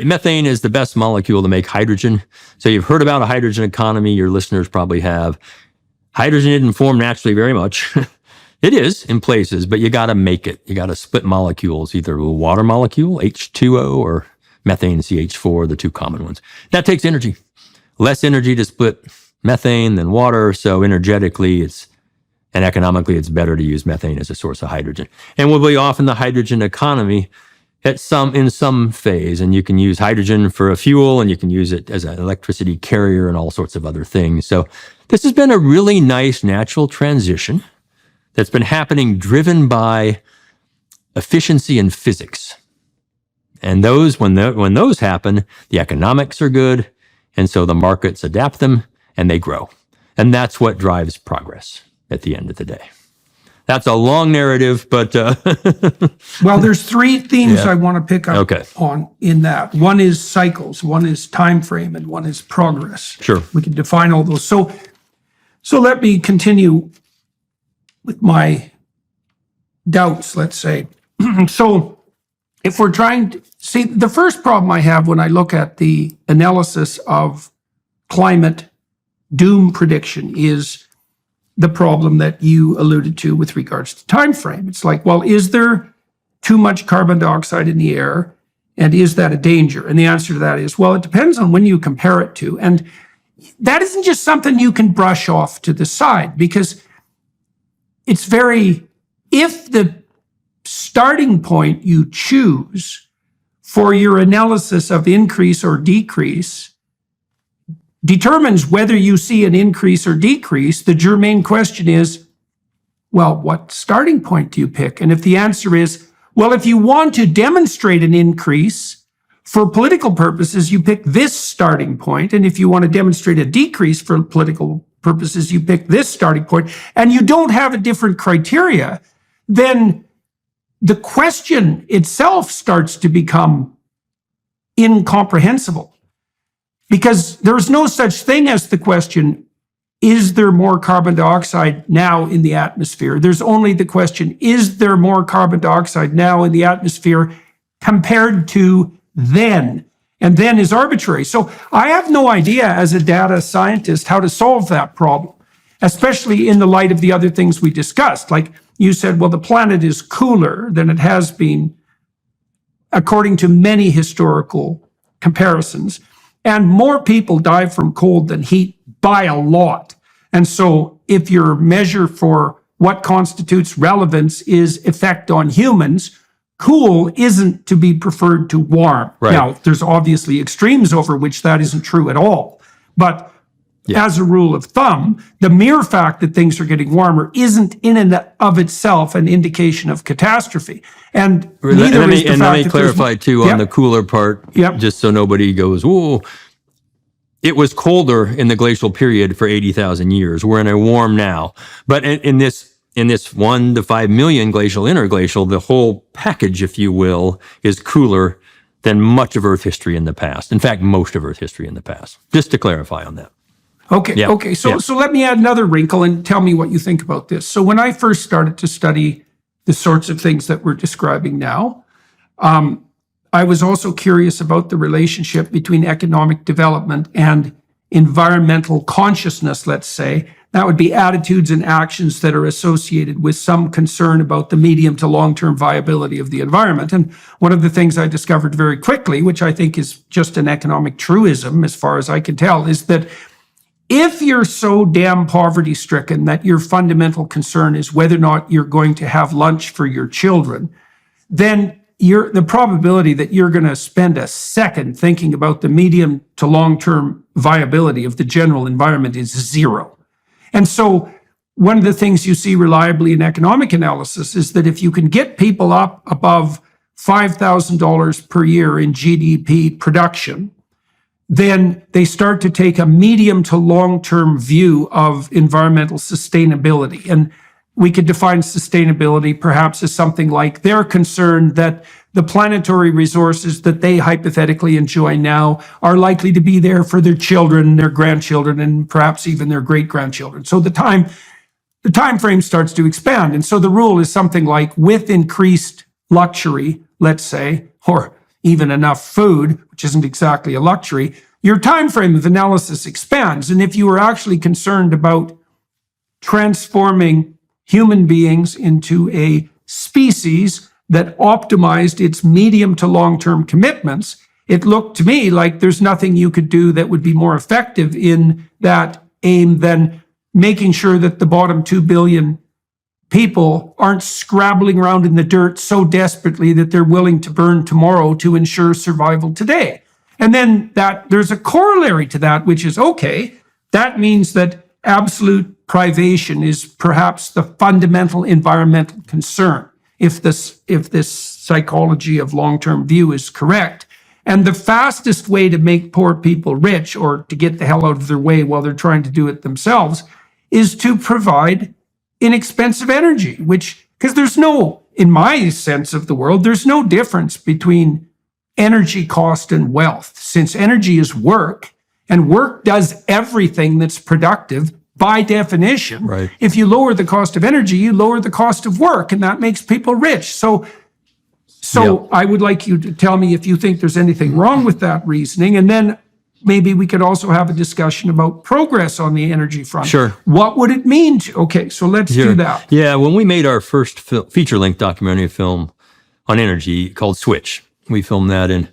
methane is the best molecule to make hydrogen. So you've heard about a hydrogen economy. Your listeners probably have. Hydrogen didn't form naturally very much. It is in places, but you got to make it. You got to split molecules, either a water molecule, H2O, or methane, CH4, the two common ones. That takes energy. Less energy to split methane than water. So energetically, and economically, it's better to use methane as a source of hydrogen. And we'll be off in the hydrogen economy in some phase. And you can use hydrogen for a fuel, and you can use it as an electricity carrier and all sorts of other things. So this has been a really nice natural transition that's been happening, driven by efficiency and physics. And when those happen, the economics are good, and so the markets adapt them and they grow. And that's what drives progress at the end of the day. That's a long narrative, but well, there's three themes I want to pick up on in that. One is cycles, one is time frame, and one is progress. Sure. We can define all those. So let me continue with my doubts, let's say. So if we're trying to see, the first problem I have when I look at the analysis of climate doom prediction is the problem that you alluded to with regards to time frame. It's like, well, is there too much carbon dioxide in the air, and is that a danger? And the answer to that is, well, it depends on when you compare it to. And that isn't just something you can brush off to the side, because it's if the starting point you choose for your analysis of increase or decrease determines whether you see an increase or decrease, the germane question is, well, what starting point do you pick? And if the answer is, well, if you want to demonstrate an increase for political purposes, you pick this starting point. And if you want to demonstrate a decrease for political purposes, you pick this starting point, and you don't have a different criteria, then the question itself starts to become incomprehensible. Because there's no such thing as the question, is there more carbon dioxide now in the atmosphere? There's only the question, is there more carbon dioxide now in the atmosphere compared to then? And then is arbitrary. So I have no idea as a data scientist how to solve that problem, especially in the light of the other things we discussed. Like you said, well, the planet is cooler than it has been according to many historical comparisons. And more people die from cold than heat by a lot. And so if your measure for what constitutes relevance is effect on humans, cool isn't to be preferred to warm. Right. Now, there's obviously extremes over which that isn't true at all. But as a rule of thumb, the mere fact that things are getting warmer isn't in and of itself an indication of catastrophe. And let me clarify too on the cooler part, just so nobody goes, "Whoa." It was colder in the glacial period for 80,000 years. We're in a warm now, but in this 1 to 5 million glacial interglacial, the whole package, if you will, is cooler than much of Earth history in the past. In fact, most of Earth history in the past. Just to clarify on that. Okay. So let me add another wrinkle and tell me what you think about this. So when I first started to study the sorts of things that we're describing now, I was also curious about the relationship between economic development and environmental consciousness, let's say. That would be attitudes and actions that are associated with some concern about the medium to long-term viability of the environment. And one of the things I discovered very quickly, which I think is just an economic truism as far as I can tell, is that if you're so damn poverty-stricken that your fundamental concern is whether or not you're going to have lunch for your children, then the probability that you're going to spend a second thinking about the medium to long-term viability of the general environment is zero. And so one of the things you see reliably in economic analysis is that if you can get people up above $5,000 per year in GDP production, then they start to take a medium to long-term view of environmental sustainability. And we could define sustainability perhaps as something like they're concerned that the planetary resources that they hypothetically enjoy now are likely to be there for their children, their grandchildren, and perhaps even their great-grandchildren. So the time frame starts to expand. And so the rule is something like, with increased luxury, let's say, or even enough food, which isn't exactly a luxury, your time frame of analysis expands. And if you are actually concerned about transforming human beings into a species that optimized its medium to long-term commitments, it looked to me like there's nothing you could do that would be more effective in that aim than making sure that the bottom 2 billion people aren't scrabbling around in the dirt so desperately that they're willing to burn tomorrow to ensure survival today. And then that there's a corollary to that, which is, okay, that means that absolute privation is perhaps the fundamental environmental concern, if this psychology of long-term view is correct. And the fastest way to make poor people rich, or to get the hell out of their way while they're trying to do it themselves, is to provide inexpensive energy, because there's no, in my sense of the world, there's no difference between energy cost and wealth, since energy is work, and work does everything that's productive by definition. Right. If you lower the cost of energy, you lower the cost of work, and that makes people rich. So Yep. I would like you to tell me if you think there's anything wrong with that reasoning, and then maybe we could also have a discussion about progress on the energy front. Sure. What would it mean to? Okay, so let's do that. Yeah, when we made our first feature-length documentary film on energy called Switch, we filmed that in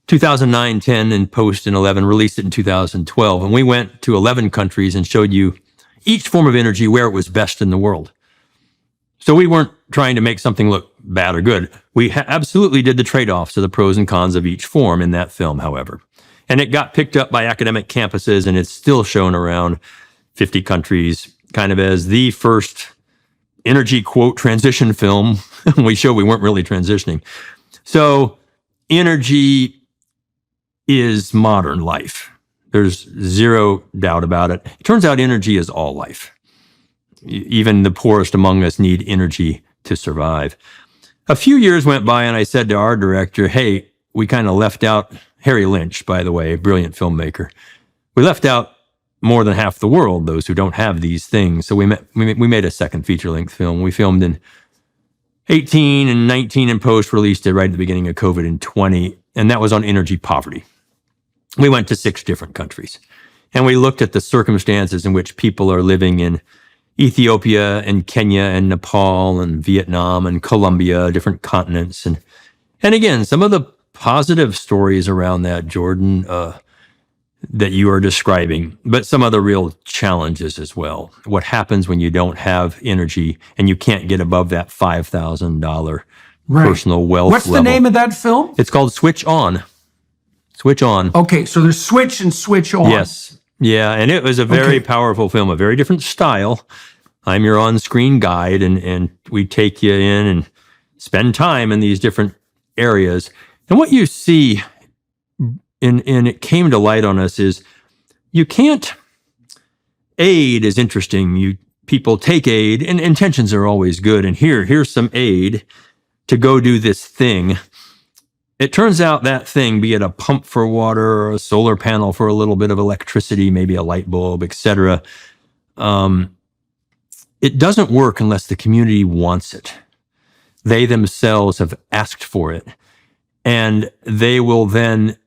2009, 10, and post in 11, released it in 2012. And we went to 11 countries and showed you each form of energy where it was best in the world. So we weren't trying to make something look bad or good. We absolutely did the trade-offs of the pros and cons of each form in that film, however. And it got picked up by academic campuses, and it's still shown around 50 countries, kind of as the first energy, quote, transition film. We showed we weren't really transitioning. So energy is modern life. There's zero doubt about it. It turns out energy is all life. Even the poorest among us need energy to survive. A few years went by, and I said to our director, hey, we kind of left out Harry Lynch, by the way, a brilliant filmmaker. We left out more than half the world, those who don't have these things. So we made a second feature-length film. We filmed in 18 and 19 in post, released it right at the beginning of COVID in 20, and that was on energy poverty. We went to 6 different countries, and we looked at the circumstances in which people are living in Ethiopia and Kenya and Nepal and Vietnam and Colombia, different continents. And again, some of the positive stories around that, Jordan, that you are describing, but some of the real challenges as well. What happens when you don't have energy and you can't get above that $5,000 personal wealth What's level? the name of that film? It's called Switch On. Switch On. Okay, so there's Switch and Switch On. Yes. Yeah, and it was a very powerful film, a very different style. I'm your on-screen guide, and we take you in and spend time in these different areas. And what you see, and it came to light on us, is you can't, aid is interesting. People take aid, and intentions are always good. And here's some aid to go do this thing. It turns out that thing, be it a pump for water or a solar panel for a little bit of electricity, maybe a light bulb, etc., it doesn't work unless the community wants it. They themselves have asked for it, and they will then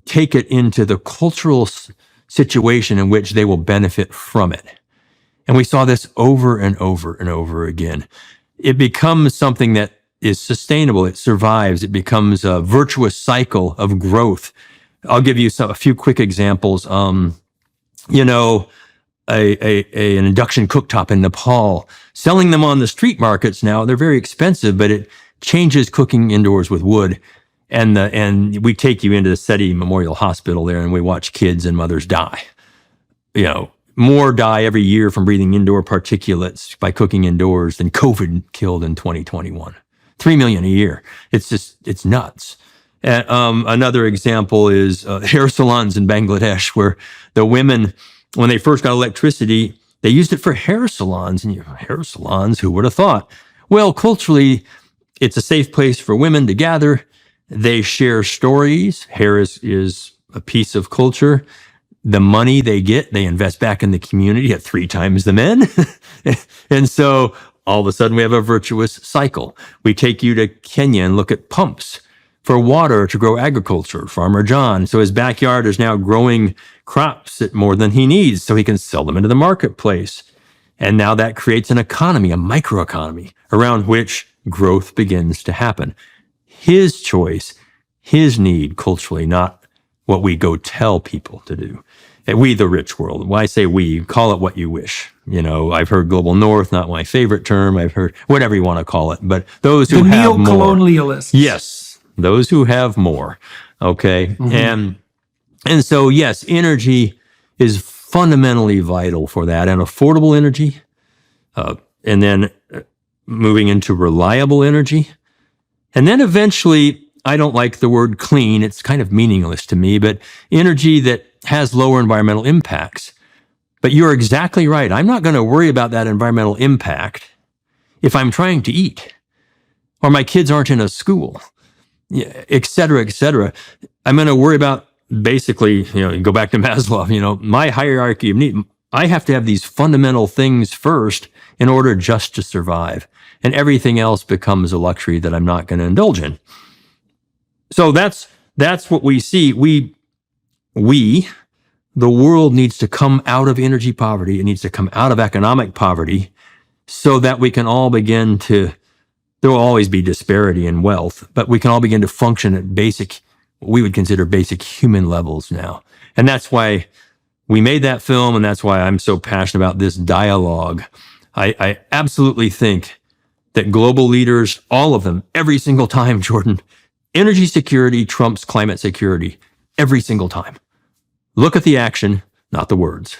take it into the cultural situation in which they will benefit from it. And we saw this over and over and over again. It becomes something that is sustainable. It survives. It becomes a virtuous cycle of growth. I'll give you a few quick examples. An induction cooktop in Nepal, selling them on the street markets now. They're very expensive, but it changes cooking indoors with wood. And we take you into the SETI Memorial Hospital there, and we watch kids and mothers die. More die every year from breathing indoor particulates by cooking indoors than COVID killed in 2021. 3 million a year. It's nuts. Another example is hair salons in Bangladesh, where the women, when they first got electricity, they used it for hair salons. And hair salons, who would have thought? Well, culturally, it's a safe place for women to gather. They share stories. Hair is a piece of culture. The money they get, they invest back in the community at 3 times the men. And so all of a sudden we have a virtuous cycle. We take you to Kenya and look at pumps for water to grow agriculture. Farmer John, so his backyard is now growing crops at more than he needs so he can sell them into the marketplace. And now that creates an economy, a microeconomy, around which growth begins to happen. His choice, his need culturally, not what we go tell people to do. And we, the rich world. Why say we? Call it what you wish. I've heard global north, not my favorite term. I've heard whatever you want to call it. But those who have more. The neo-colonialists. Yes, those who have more. Okay. Mm-hmm. And so, yes, energy is fundamentally vital for that, and affordable energy. And then moving into reliable energy. And then eventually, I don't like the word clean. It's kind of meaningless to me, but energy that has lower environmental impacts. But you're exactly right. I'm not going to worry about that environmental impact if I'm trying to eat, or my kids aren't in a school, et cetera, et cetera. I'm going to worry about basically, you go back to Maslow, my hierarchy of need. I have to have these fundamental things first in order just to survive. And everything else becomes a luxury that I'm not going to indulge in. So that's what we see. The world needs to come out of energy poverty. It needs to come out of economic poverty so that we can all begin to, there will always be disparity in wealth, but we can all begin to function at what we would consider basic human levels now. And that's why we made that film, and that's why I'm so passionate about this dialogue. I absolutely think that global leaders, all of them, every single time, Jordan, energy security trumps climate security every single time. Look at the action, not the words.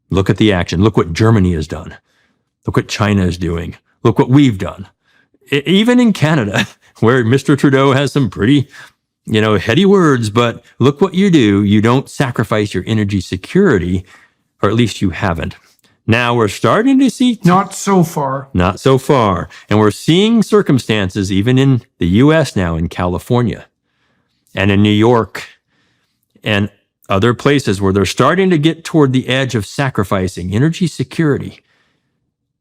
Look at the action. Look what Germany has done. Look what China is doing. Look what we've done. Even in Canada, where Mr. Trudeau has some pretty, heady words, but look what you do. You don't sacrifice your energy security, or at least you haven't. Now we're starting to see... Not so far. Not so far. And we're seeing circumstances, even in the U.S. now, in California and in New York and other places, where they're starting to get toward the edge of sacrificing energy security.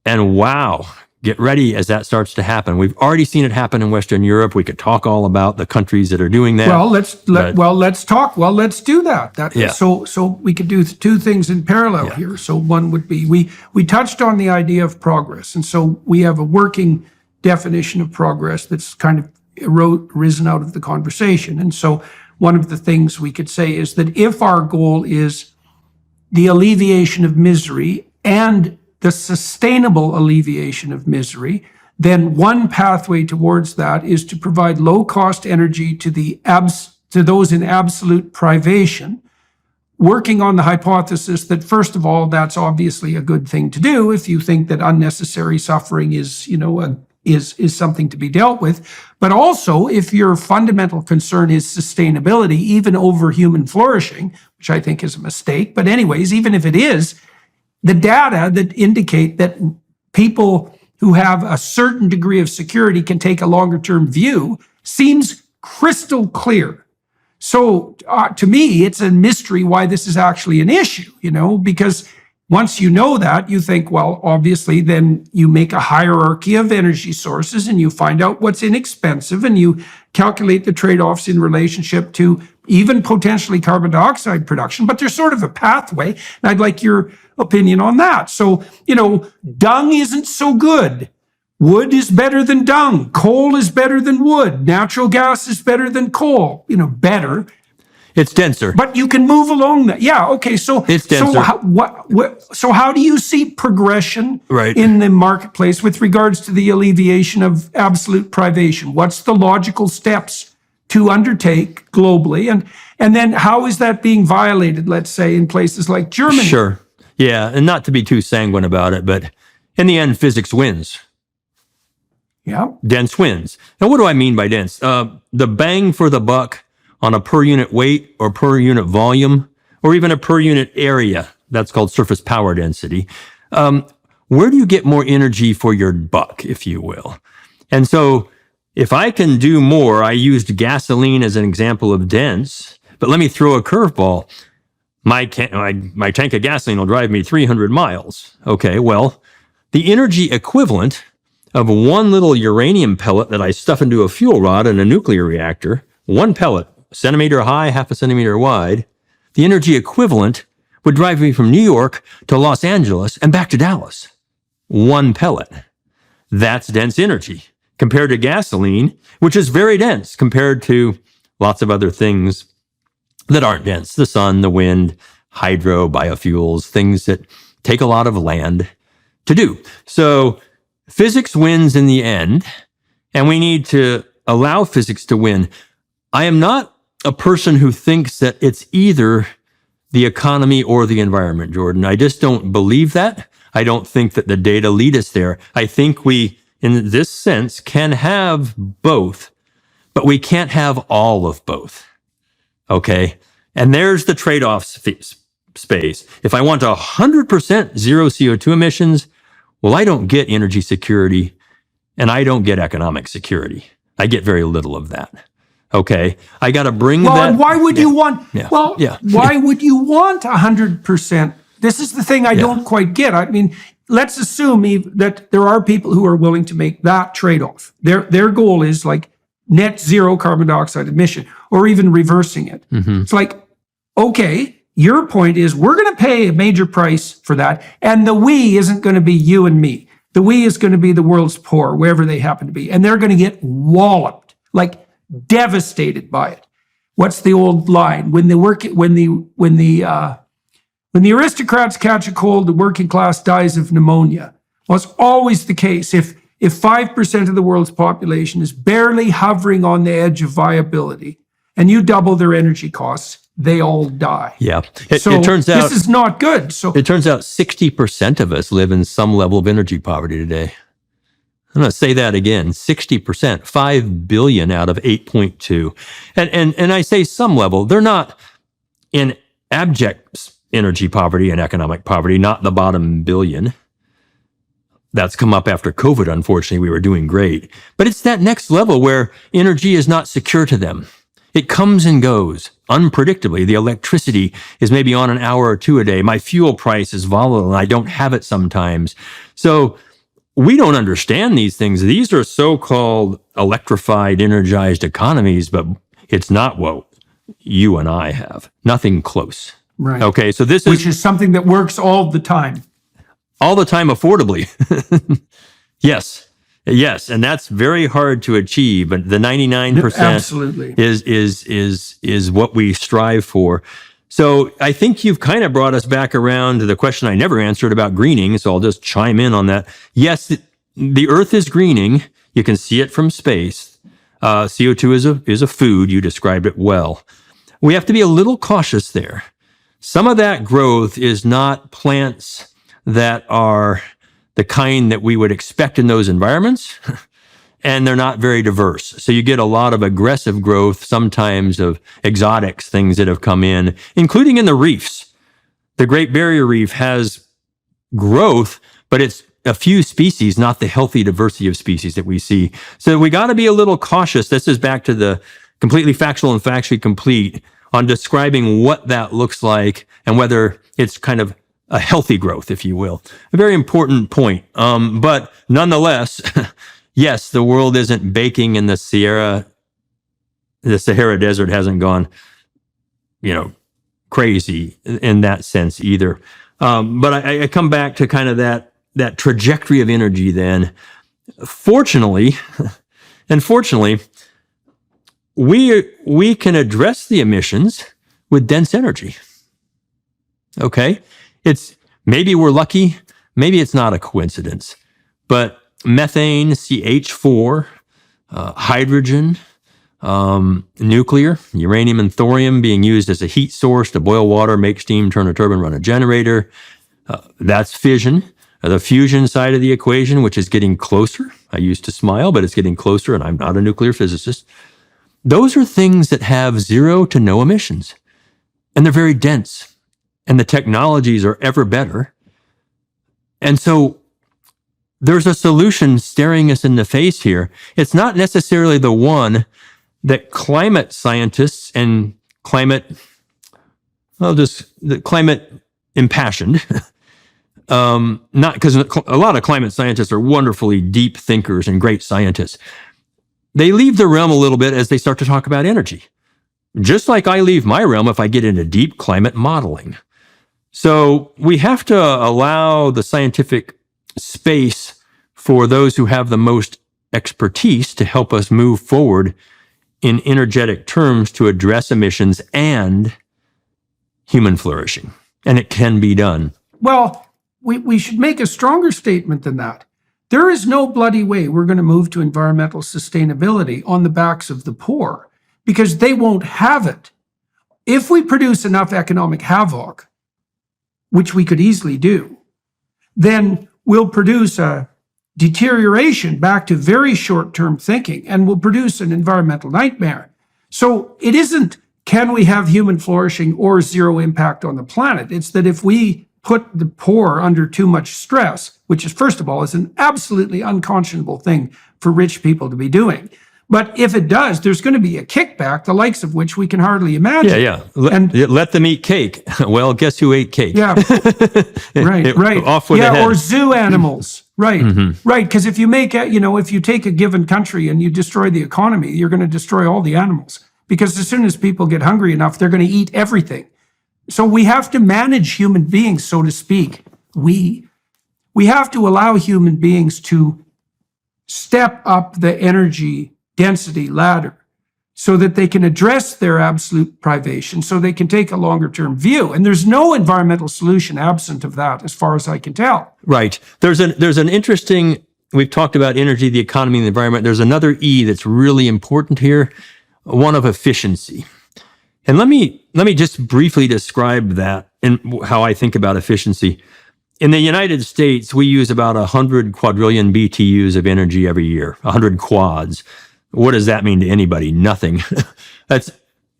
And wow, get ready as that starts to happen. We've already seen it happen in Western Europe. We could talk all about the countries that are doing that. Well, let's talk. Well, let's do that. Yeah. So we could do 2 things in parallel here. So one would be, we touched on the idea of progress. And so we have a working definition of progress that's kind of risen out of the conversation. And so one of the things we could say is that if our goal is the alleviation of misery and the sustainable alleviation of misery, then one pathway towards that is to provide low-cost energy to those in absolute privation, working on the hypothesis that, first of all, that's obviously a good thing to do if you think that unnecessary suffering is something to be dealt with. But also, if your fundamental concern is sustainability, even over human flourishing, which I think is a mistake, but anyways, even if it is, the data that indicate that people who have a certain degree of security can take a longer-term view seems crystal clear. So to me, it's a mystery why this is actually an issue, because once you know that, you think, well, obviously, then you make a hierarchy of energy sources and you find out what's inexpensive and you calculate the trade-offs in relationship to even potentially carbon dioxide production. But there's sort of a pathway, and I'd like your opinion on that. So, dung isn't so good. Wood is better than dung. Coal is better than wood. Natural gas is better than coal. Better. It's denser. But you can move along that. Yeah, okay. So it's denser. So how do you see progression right in the marketplace with regards to the alleviation of absolute privation? What's the logical steps to undertake globally? And then how is that being violated, let's say, in places like Germany? Sure. Yeah, and not to be too sanguine about it, but in the end, physics wins. Yeah. dense winds. Now, what do I mean by dense? The bang for the buck on a per unit weight or per unit volume, or even a per unit area, that's called surface power density. Where do you get more energy for your buck, if you will? And so if I can do more, I used gasoline as an example of dense, but let me throw a curveball. My tank of gasoline will drive me 300 miles. Okay, well, the energy equivalent of one little uranium pellet that I stuff into a fuel rod in a nuclear reactor, one pellet, a centimeter high, half a centimeter wide, the energy equivalent would drive me from New York to Los Angeles and back to Dallas. One pellet. That's dense energy compared to gasoline, which is very dense compared to lots of other things that aren't dense. The sun, the wind, hydro, biofuels, things that take a lot of land to do. So physics wins in the end, and we need to allow physics to win. I am not a person who thinks that it's either the economy or the environment, Jordan. I just don't believe that. I don't think that the data lead us there. I think we, in this sense, can have both, but we can't have all of both. Okay? And there's the trade-off space. If I want 100% zero CO2 emissions, well, I don't get energy security and I don't get economic security. I get very little of that. Okay. I got to bring that. Well, why would you want, Yeah. well, Yeah. why would you want 100%? This is the thing I don't quite get. I mean, let's assume that there are people who are willing to make that trade-off. Their goal is like net zero carbon dioxide emission or even reversing it. It's like, okay, your point is we're going to pay a major price for that. And the we isn't going to be you and me. The we is going to be the world's poor, wherever they happen to be. And they're going to get walloped, like devastated by it. What's the old line? When the aristocrats catch a cold, the working class dies of pneumonia. Well, it's always the case. If 5% of the world's population is barely hovering on the edge of viability and you double their energy costs, they all die. Yeah. It So turns out this is not good. So it turns out 60% of us live in some level of energy poverty today. I'm going to say that again, 60%, 5 billion out of 8.2. And I say some level, they're not in abject energy poverty and economic poverty, not the bottom billion. That's come up after COVID, unfortunately. We were doing great. But it's that next level where energy is not secure to them. It comes and goes unpredictably. The electricity is maybe on an hour or two a day. My fuel price is volatile and I don't have it sometimes. So we don't understand these things. These are so-called electrified, energized economies, but it's not what you and I have. Nothing close. right. Okay, so Which is something that works all the time. all the time affordably. Yes, and that's very hard to achieve, but the 99% Absolutely. is what we strive for. So I think you've kind of brought us back around to the question I never answered about greening, so I'll just chime in on that. Yes, the Earth is greening. You can see it from space. CO2 is a food. You described it well. We have to be a little cautious there. Some of that growth is not plants that are the kind that we would expect in those environments, and they're not very diverse. So you get a lot of aggressive growth, sometimes of exotics, things that have come in, including in the reefs. The Great Barrier Reef has growth, but it's a few species, not the healthy diversity of species that we see. So we got to be a little cautious. This is back to the completely factual and factually complete on describing what that looks like and whether it's kind of a healthy growth, if you will. A very important point. But nonetheless, yes, the world isn't baking in the Sahara Desert hasn't gone, crazy in that sense either. But I come back to kind of that trajectory of energy then. Fortunately, we can address the emissions with dense energy. Okay? Maybe we're lucky, maybe it's not a coincidence, but methane, CH4, hydrogen, nuclear, uranium and thorium being used as a heat source to boil water, make steam, turn a turbine, run a generator. That's fission. the fusion side of the equation, which is getting closer. I used to smile, but it's getting closer, and I'm not a nuclear physicist. Those are things that have 0 to no emissions, and they're very dense, and the technologies are ever better. And so there's a solution staring us in the face here. It's not necessarily the one that climate scientists and climate impassioned, not because a lot of climate scientists are wonderfully deep thinkers and great scientists. They leave the realm a little bit as they start to talk about energy, just like I leave my realm if I get into deep climate modeling. So we have to allow the scientific space for those who have the most expertise to help us move forward in energetic terms to address emissions and human flourishing. And it can be done. Well, we should make a stronger statement than that. There is no bloody way we're going to move to environmental sustainability on the backs of the poor, because they won't have it. If we produce enough economic havoc, which we could easily do, then we'll produce a deterioration back to very short-term thinking, and we'll produce an environmental nightmare. So it isn't, can we have human flourishing or 0 impact on the planet? It's that if we put the poor under too much stress, which is, first of all, is an absolutely unconscionable thing for rich people to be doing. But if it does, there's going to be a kickback, the likes of which we can hardly imagine. Yeah. Let them eat cake. Well, guess who ate cake? Yeah. Right. Off with the head. Or zoo animals. Right. Mm-hmm. Right. Because if you take a given country and you destroy the economy, you're going to destroy all the animals. Because as soon as people get hungry enough, they're going to eat everything. So we have to manage human beings, so to speak. We have to allow human beings to step up the energy density ladder so that they can address their absolute privation, so they can take a longer term view. And there's no environmental solution absent of that, as far as I can tell. Right. There's an interesting, we've talked about energy, the economy, and the environment. There's another E that's really important here, one of efficiency. And let me just briefly describe that and how I think about efficiency. In the United States, we use about 100 quadrillion BTUs of energy every year, 100 quads. What does that mean to anybody? Nothing. That's,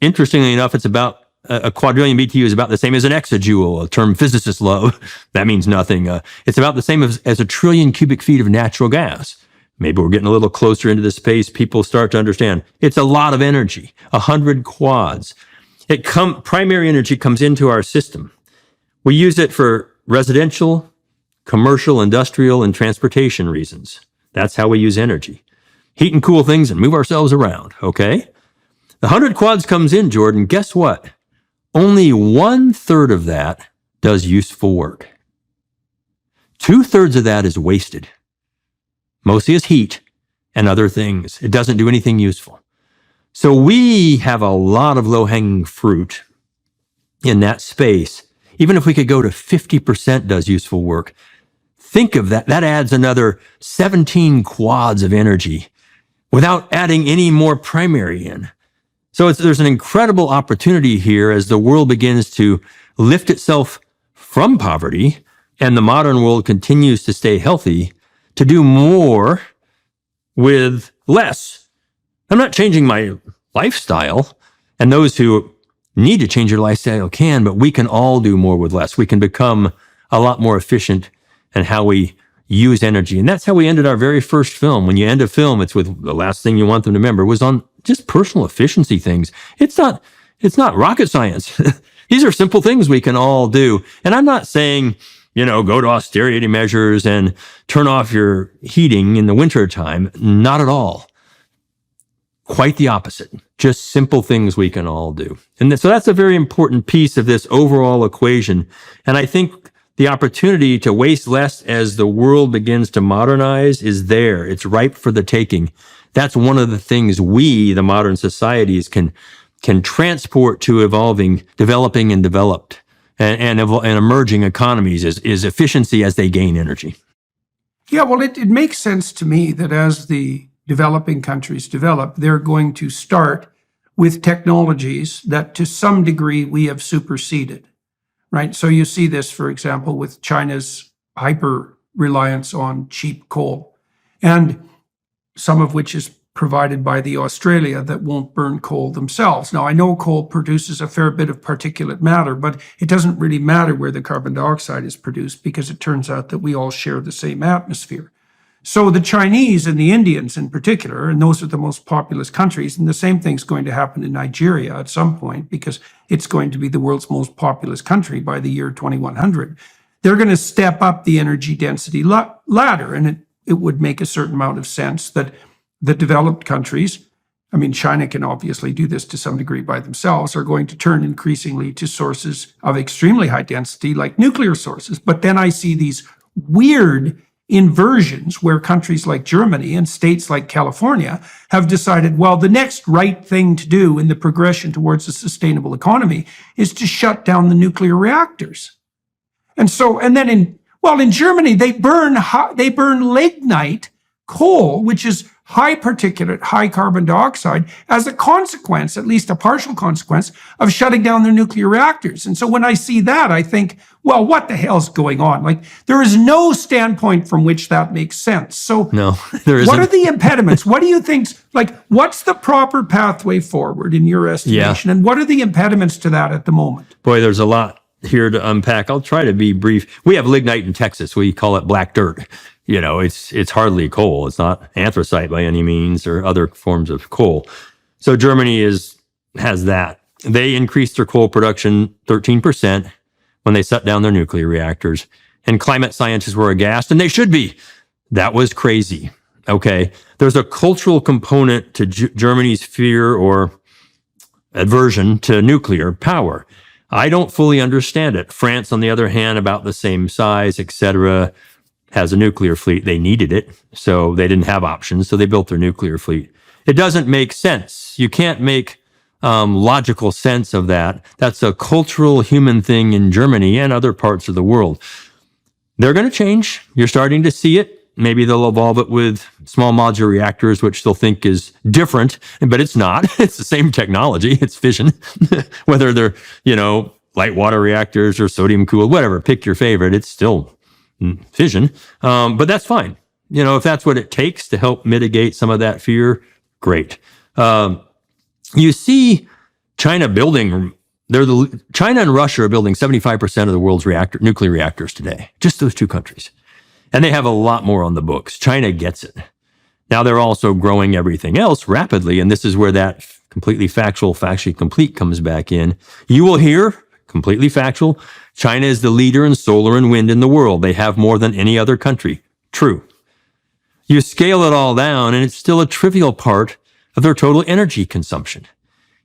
interestingly enough, it's about a quadrillion BTU is about the same as an exajoule, a term physicists love. That means nothing. It's about the same as a trillion cubic feet of natural gas. Maybe we're getting a little closer into the space. People start to understand. It's a lot of energy, 100 quads. Primary energy comes into our system. We use it for residential, commercial, industrial, and transportation reasons. That's how we use energy. Heat and cool things and move ourselves around, okay? The 100 quads comes in, Jordan. Guess what? Only 1/3 of that does useful work. 2/3 of that is wasted. Mostly as heat and other things. It doesn't do anything useful. So we have a lot of low-hanging fruit in that space. Even if we could go to 50% does useful work, think of that. That adds another 17 quads of energy without adding any more primary in. So there's an incredible opportunity here as the world begins to lift itself from poverty and the modern world continues to stay healthy, to do more with less. I'm not changing my lifestyle, and those who need to change your lifestyle can, but we can all do more with less. We can become a lot more efficient in how we use energy. And that's how we ended our very first film. When you end a film, it's with the last thing you want them to remember was on just personal efficiency things. It's not rocket science. These are simple things we can all do. And I'm not saying, go to austerity measures and turn off your heating in the wintertime. Not at all. Quite the opposite. Just simple things we can all do. And so that's a very important piece of this overall equation. And I think the opportunity to waste less as the world begins to modernize is there. It's ripe for the taking. That's one of the things we, the modern societies, can transport to developing and developed and emerging economies is efficiency as they gain energy. Yeah, well, it makes sense to me that as the developing countries develop, they're going to start with technologies that to some degree we have superseded, right? So you see this, for example, with China's hyper reliance on cheap coal, and some of which is provided by the Australia that won't burn coal themselves. Now, I know coal produces a fair bit of particulate matter, but it doesn't really matter where the carbon dioxide is produced because it turns out that we all share the same atmosphere. So the Chinese and the Indians in particular, and those are the most populous countries, and the same thing's going to happen in Nigeria at some point because it's going to be the world's most populous country by the year 2100. They're going to step up the energy density ladder, and it would make a certain amount of sense that the developed countries, I mean, China can obviously do this to some degree by themselves, are going to turn increasingly to sources of extremely high density like nuclear sources. But then I see these weird inversions where countries like Germany and states like California have decided, well, the next right thing to do in the progression towards a sustainable economy is to shut down the nuclear reactors. And then in Germany, they burn lignite coal, which is high particulate, high carbon dioxide, as a consequence, at least a partial consequence, of shutting down their nuclear reactors. And so when I see that, I think, well, what the hell's going on? Like, there is no standpoint from which that makes sense. So No, there isn't. What are the impediments? What do you think, like, what's the proper pathway forward in your estimation? And what are the impediments to that at the moment? Boy, there's a lot here to unpack. I'll try to be brief. We have lignite in Texas. We call it black dirt. You know, it's hardly coal. It's not anthracite by any means or other forms of coal. So Germany has that. They increased their coal production 13% when they shut down their nuclear reactors. And climate scientists were aghast, and they should be. That was crazy. Okay. There's a cultural component to Germany's fear or aversion to nuclear power. I don't fully understand it. France, on the other hand, about the same size, etc., has a nuclear fleet. They needed it, so they didn't have options, so they built their nuclear fleet. It doesn't make sense. You can't make logical sense of that. That's a cultural human thing in Germany and other parts of the world. They're going to change. You're starting to see it. Maybe they'll evolve it with small modular reactors, which they'll think is different, but it's not. It's the same technology. It's fission. Whether they're, light water reactors or sodium cooled, whatever, pick your favorite. It's still fission. But that's fine. If that's what it takes to help mitigate some of that fear, great. You see China building, China and Russia are building 75% of the world's nuclear reactors today. Just those two countries. And they have a lot more on the books. China gets it. Now they're also growing everything else rapidly. And this is where that completely factual, factually complete comes back in. You will hear, completely factual, China is the leader in solar and wind in the world. They have more than any other country. True. You scale it all down, and it's still a trivial part of their total energy consumption.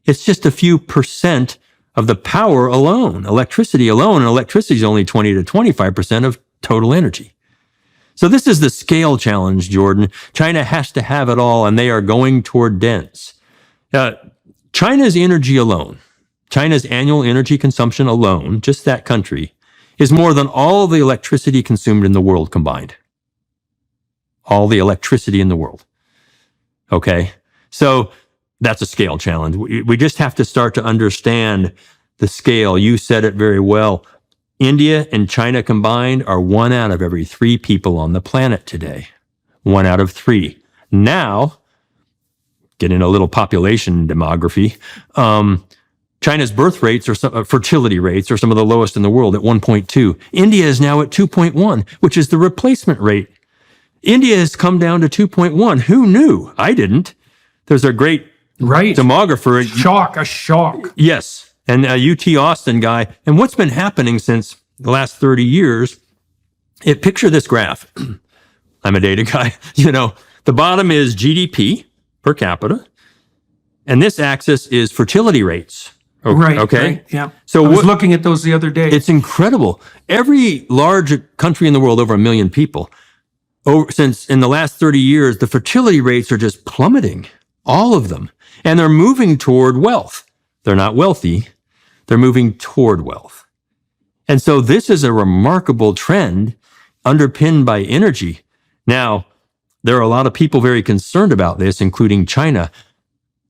It's just a few percent of the power alone, electricity alone, and electricity is only 20 to 25% of total energy. So this is the scale challenge, Jordan. China has to have it all, and they are going toward dense. China's energy alone, China's annual energy consumption alone, just that country, is more than all the electricity consumed in the world combined. All the electricity in the world. Okay? So that's a scale challenge. We just have to start to understand the scale. You said it very well. India and China combined are 1 out of every 3 people on the planet today. 1 out of 3. Now, getting a little population demography, China's birth rates or fertility rates are some of the lowest in the world at 1.2. India is now at 2.1, which is the replacement rate. India has come down to 2.1. Who knew? I didn't. There's a great demographer. A shock. Yes. And a UT Austin guy. And what's been happening since the last 30 years, picture this graph. I'm a data guy. The bottom is GDP per capita. And this axis is fertility rates. Right. Okay. Right, yeah. So I was looking at those the other day. It's incredible. Every large country in the world, over 1 million people, since in the last 30 years, the fertility rates are just plummeting. All of them. And they're moving toward wealth. They're not wealthy. They're moving toward wealth. And so this is a remarkable trend underpinned by energy. Now, there are a lot of people very concerned about this, including China.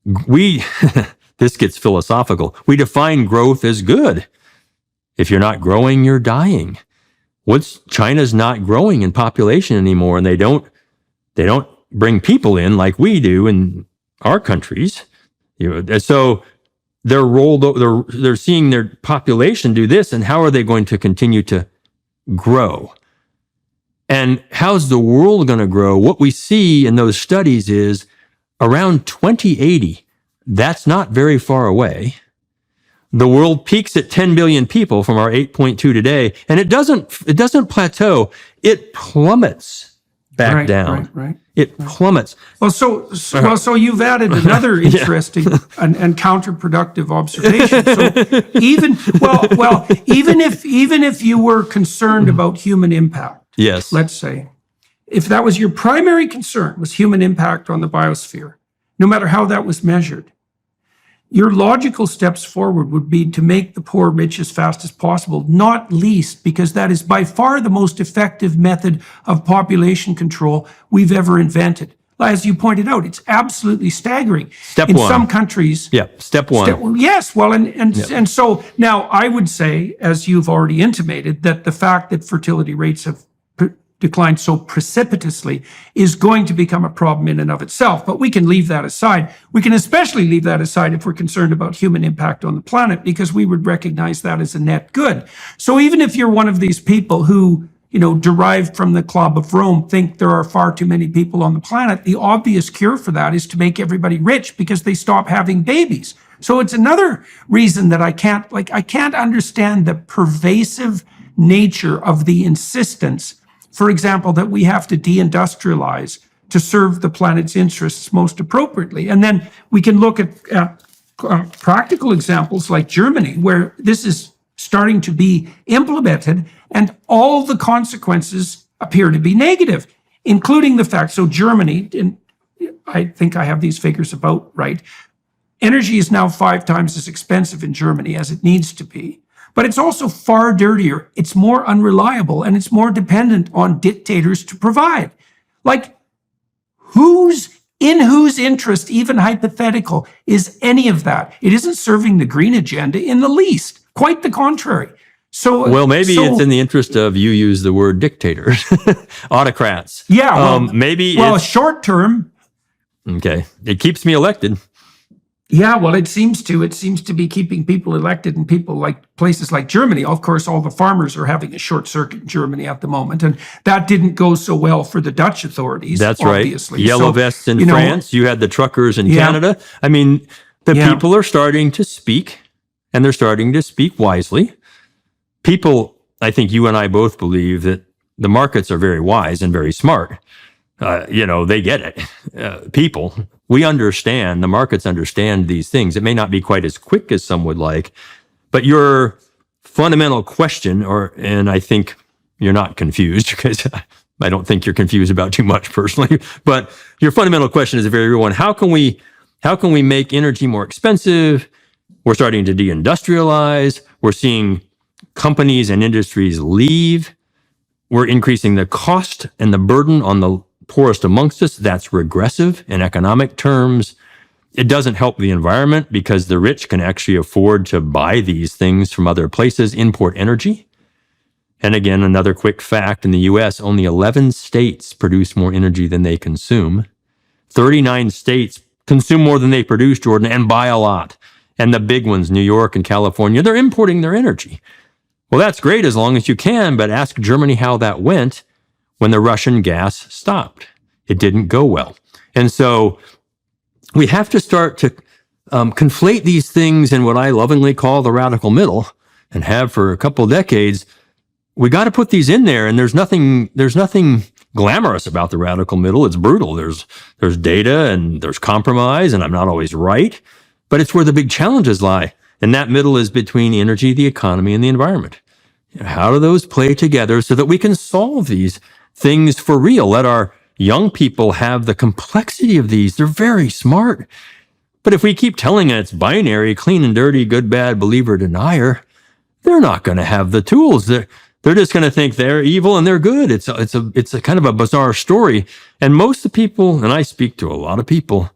This gets philosophical. We define growth as good. If you're not growing, you're dying. China's not growing in population anymore, and they don't bring people in like we do in our countries. And so they're seeing their population do this, and how are they going to continue to grow? And how's the world going to grow? What we see in those studies is around 2080, that's not very far away. The world peaks at 10 billion people from our 8.2 today, and it doesn't plateau. It plummets back down. Right. It plummets. Well, so you've added another interesting and counterproductive observation. So even if you were concerned about human impact, Yes. let's say, if that was your primary concern, was human impact on the biosphere, no matter how that was measured, your logical steps forward would be to make the poor rich as fast as possible, not least because that is by far the most effective method of population control we've ever invented. As you pointed out, it's absolutely staggering. Step in one. some countries. Yeah, step one. Yes, well, and so now I would say, as you've already intimated, that the fact that fertility rates have declined so precipitously is going to become a problem in and of itself. But we can leave that aside. We can especially leave that aside if we're concerned about human impact on the planet, because we would recognize that as a net good. So even if you're one of these people who, derived from the Club of Rome, think there are far too many people on the planet, the obvious cure for that is to make everybody rich because they stop having babies. So it's another reason that I can't understand the pervasive nature of the insistence, for example, that we have to deindustrialize to serve the planet's interests most appropriately. And then we can look at practical examples like Germany, where this is starting to be implemented, and all the consequences appear to be negative, including the fact, so Germany, and I think I have these figures about right, energy is now 5 times as expensive in Germany as it needs to be. But it's also far dirtier, it's more unreliable, and it's more dependent on dictators to provide. Like, in whose interest, even hypothetical, is any of that? It isn't serving the green agenda in the least. Quite the contrary. Well, maybe it's in the interest of, you use the word dictators, autocrats. Yeah. Well, maybe short term. Okay. It keeps me elected. Yeah, well, it seems to be keeping people elected in places like Germany. Of course, all the farmers are having a short circuit in Germany at the moment, and that didn't go so well for the Dutch authorities. That's obviously. Right. Yellow vests in France. You had the truckers in Canada. I mean, people are starting to speak, and they're starting to speak wisely. People, I think you and I both believe that the markets are very wise and very smart. They get it. People, we understand, the markets understand these things. It may not be quite as quick as some would like, but your fundamental question, and I think you're not confused, because I don't think you're confused about too much personally, but your fundamental question is a very real one. How can we make energy more expensive? We're starting to deindustrialize. We're seeing companies and industries leave. We're increasing the cost and the burden on the poorest amongst us. That's regressive in economic terms. It doesn't help the environment because the rich can actually afford to buy these things from other places, import energy. And again, another quick fact, in the US, only 11 states produce more energy than they consume. 39 states consume more than they produce, Jordan, and buy a lot. And the big ones, New York and California, they're importing their energy. Well, that's great as long as you can, but ask Germany how that went when the Russian gas stopped. It didn't go well. And so we have to start to conflate these things in what I lovingly call the radical middle, and have for a couple of decades. We got to put these in there, and there's nothing glamorous about the radical middle. It's brutal. There's data and there's compromise, and I'm not always right, but it's where the big challenges lie. And that middle is between energy, the economy, and the environment. How do those play together so that we can solve these things for real? Let our young people have the complexity of these. They're very smart. But if we keep telling it it's binary, clean and dirty, good, bad, believer, denier, they're not going to have the tools. They're just going to think they're evil and they're good. It's a kind of a bizarre story. And most of the people, and I speak to a lot of people,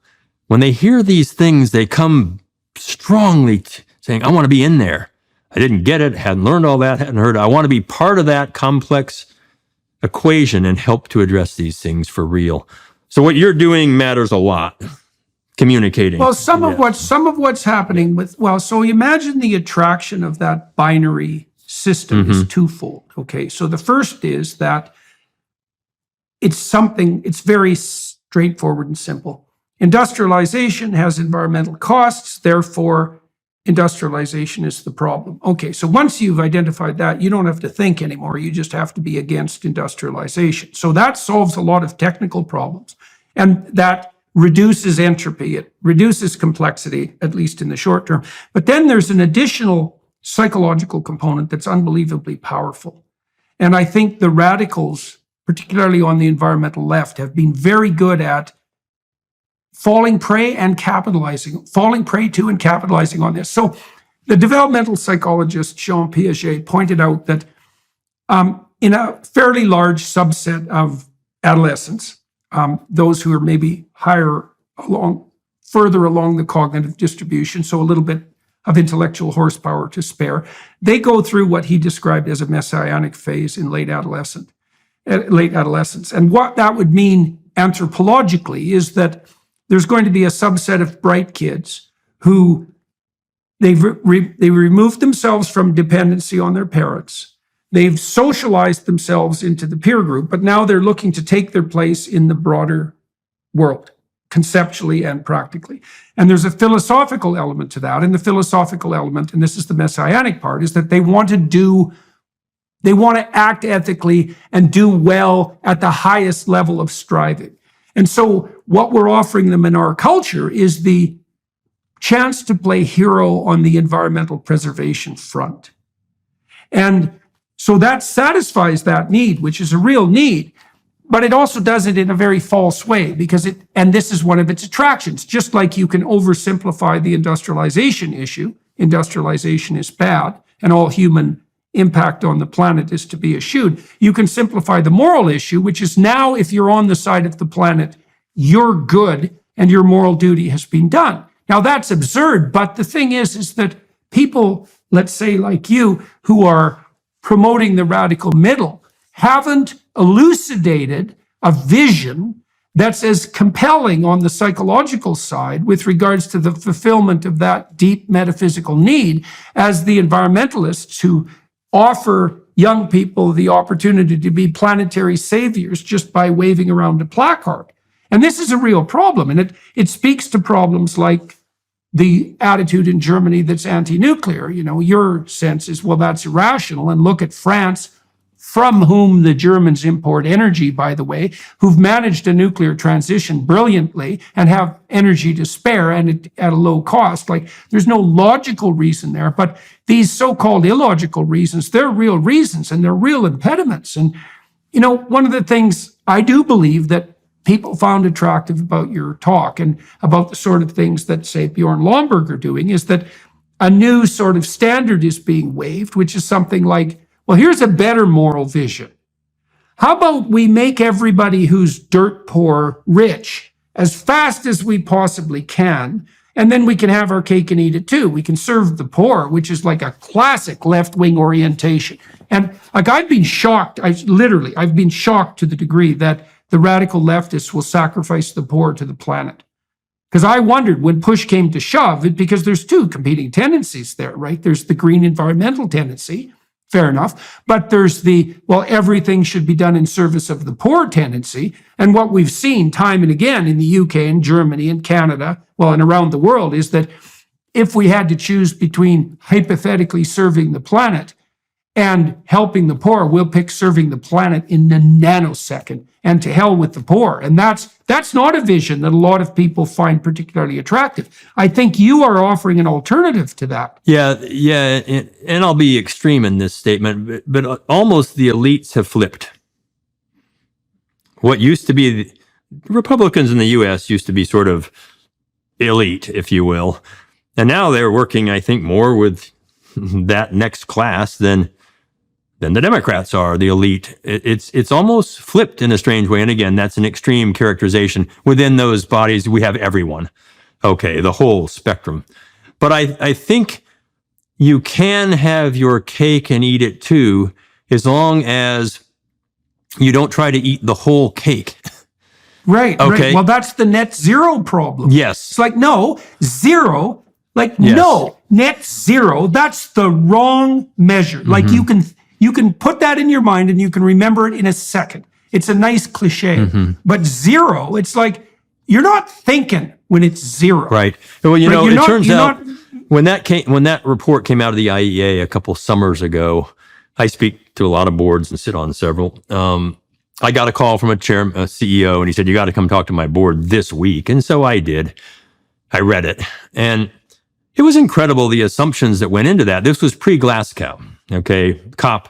when they hear these things, they come strongly saying, I want to be in there. I didn't get it, hadn't learned all that, hadn't heard. I want to be part of that complex equation and help to address these things for real. So what you're doing matters a lot. Communicating. Well, some of what's happening so imagine the attraction of that binary system is twofold. Okay. So the first is that it's very straightforward and simple. Industrialization has environmental costs, therefore industrialization is the problem. Okay, so once you've identified that, you don't have to think anymore. You just have to be against industrialization. So that solves a lot of technical problems. And that reduces entropy. It reduces complexity, at least in the short term. But then there's an additional psychological component that's unbelievably powerful. And I think the radicals, particularly on the environmental left, have been very good at falling prey to and capitalizing on this. So the developmental psychologist Jean Piaget pointed out that in a fairly large subset of adolescents, those who are maybe further along the cognitive distribution, so a little bit of intellectual horsepower to spare, they go through what he described as a messianic phase in late adolescence. And what that would mean anthropologically is that there's going to be a subset of bright kids who they removed themselves from dependency on their parents. They've socialized themselves into the peer group, but now they're looking to take their place in the broader world, conceptually and practically. And there's a philosophical element to that. And the philosophical element, and this is the messianic part, is that they want to act ethically and do well at the highest level of striving. And so what we're offering them in our culture is the chance to play hero on the environmental preservation front. And so that satisfies that need, which is a real need, but it also does it in a very false way and this is one of its attractions. Just like you can oversimplify the industrialization issue, industrialization is bad and all human impact on the planet is to be eschewed. You can simplify the moral issue, which is now if you're on the side of the planet, you're good and your moral duty has been done. Now that's absurd, but the thing is that people, let's say like you, who are promoting the radical middle, haven't elucidated a vision that's as compelling on the psychological side with regards to the fulfillment of that deep metaphysical need as the environmentalists who offer young people the opportunity to be planetary saviors just by waving around a placard. And this is a real problem. And it speaks to problems like the attitude in Germany that's anti-nuclear. Your sense is, well, that's irrational. And look at France, from whom the Germans import energy, by the way, who've managed a nuclear transition brilliantly and have energy to spare and at a low cost. Like, there's no logical reason there, but these so-called illogical reasons, they're real reasons and they're real impediments. And, one of the things I do believe that people found attractive about your talk and about the sort of things that, say, Bjorn Lomborg are doing is that a new sort of standard is being waived, which is something like, well, here's a better moral vision. How about we make everybody who's dirt poor rich as fast as we possibly can, and then we can have our cake and eat it too. We can serve the poor, which is like a classic left-wing orientation. And like I've been shocked, I've been shocked to the degree that the radical leftists will sacrifice the poor to the planet. Because I wondered when push came to shove, because there's two competing tendencies there, right? There's the green environmental tendency, fair enough, but there's everything should be done in service of the poor tendency. And what we've seen time and again in the UK and Germany and Canada, and around the world, is that if we had to choose between hypothetically serving the planet and helping the poor, we'll pick serving the planet in a nanosecond, and to hell with the poor. And that's not a vision that a lot of people find particularly attractive. I think you are offering an alternative to that. Yeah, and I'll be extreme in this statement, but almost the elites have flipped. What used to be the Republicans in the U.S. used to be sort of elite, if you will, and now they're working, I think, more with that next class than the Democrats are, the elite. It's almost flipped in a strange way. And again, that's an extreme characterization. Within those bodies, we have everyone. Okay, the whole spectrum. But I think you can have your cake and eat it too, as long as you don't try to eat the whole cake. Right. Okay. Right. Well, that's the net zero problem. Yes. It's like, no, zero, like, Yes. no, net zero, that's the wrong measure. Like you can put that in your mind and you can remember it in a second. It's a nice cliche. But zero, it's like, you're not thinking when it's zero. Right. Well, Right, it you're not- turns you're out not- when that report came out of the IEA a couple summers ago, I speak to a lot of boards and sit on several. I got a call from a CEO, and he said, "You got to come talk to my board this week." And so I did. I read it, and it was incredible the assumptions that went into that. This was pre-Glasgow. Okay, COP,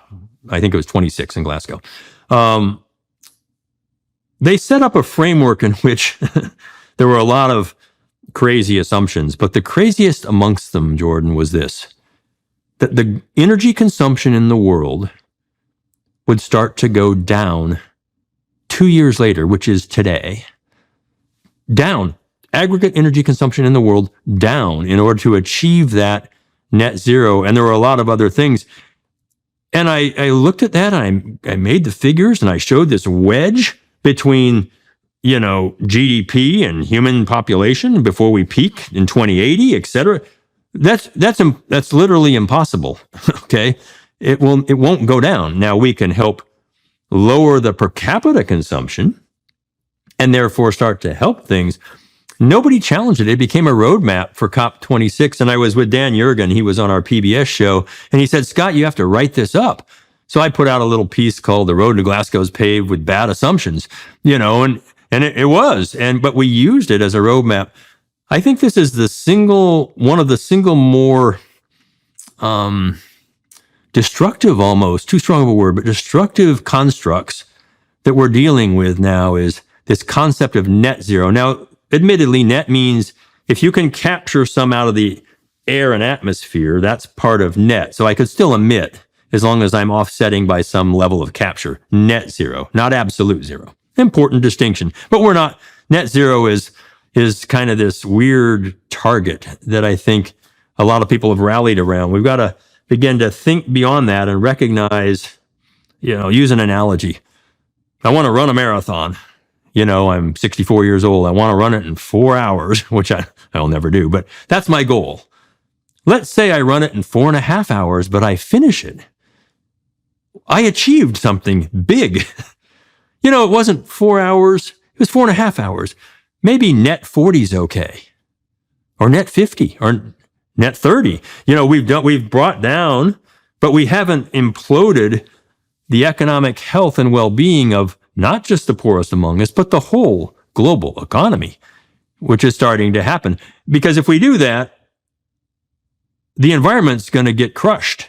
I think it was 26 in Glasgow. They set up a framework in which there were a lot of crazy assumptions, but the craziest amongst them, Jordan, was this: that the energy consumption in the world would start to go down 2 years later, which is today. Down. Aggregate energy consumption in the world down in order to achieve that net zero. And there were a lot of other things. And I looked at that, and I made the figures, and I showed this wedge between, GDP and human population before we peak in 2080, et cetera. That's literally impossible. Okay. It won't go down. Now we can help lower the per capita consumption and therefore start to help things. Nobody challenged it. It became a roadmap for COP26. And I was with Dan Yergin. He was on our PBS show, and he said, "Scott, you have to write this up." So I put out a little piece called "The Road to Glasgow is Paved with Bad Assumptions," and it was. But we used it as a roadmap. I think this is one of the single more destructive, almost too strong of a word, but destructive constructs that we're dealing with now is this concept of net zero. Now, admittedly, net means if you can capture some out of the air and atmosphere, that's part of net. So I could still emit as long as I'm offsetting by some level of capture. Net zero, not absolute zero. Important distinction. But we're not. Net zero is kind of this weird target that I think a lot of people have rallied around. We've got to begin to think beyond that and recognize, use an analogy. I want to run a marathon. I'm 64 years old. I want to run it in 4 hours, which I'll never do, but that's my goal. Let's say I run it in 4.5 hours, but I finish it. I achieved something big. It wasn't 4 hours. It was 4.5 hours. Maybe net 40 is okay, or net 50, or net 30. We've brought down, but we haven't imploded the economic health and well-being of not just the poorest among us, but the whole global economy, which is starting to happen. Because if we do that, the environment's going to get crushed.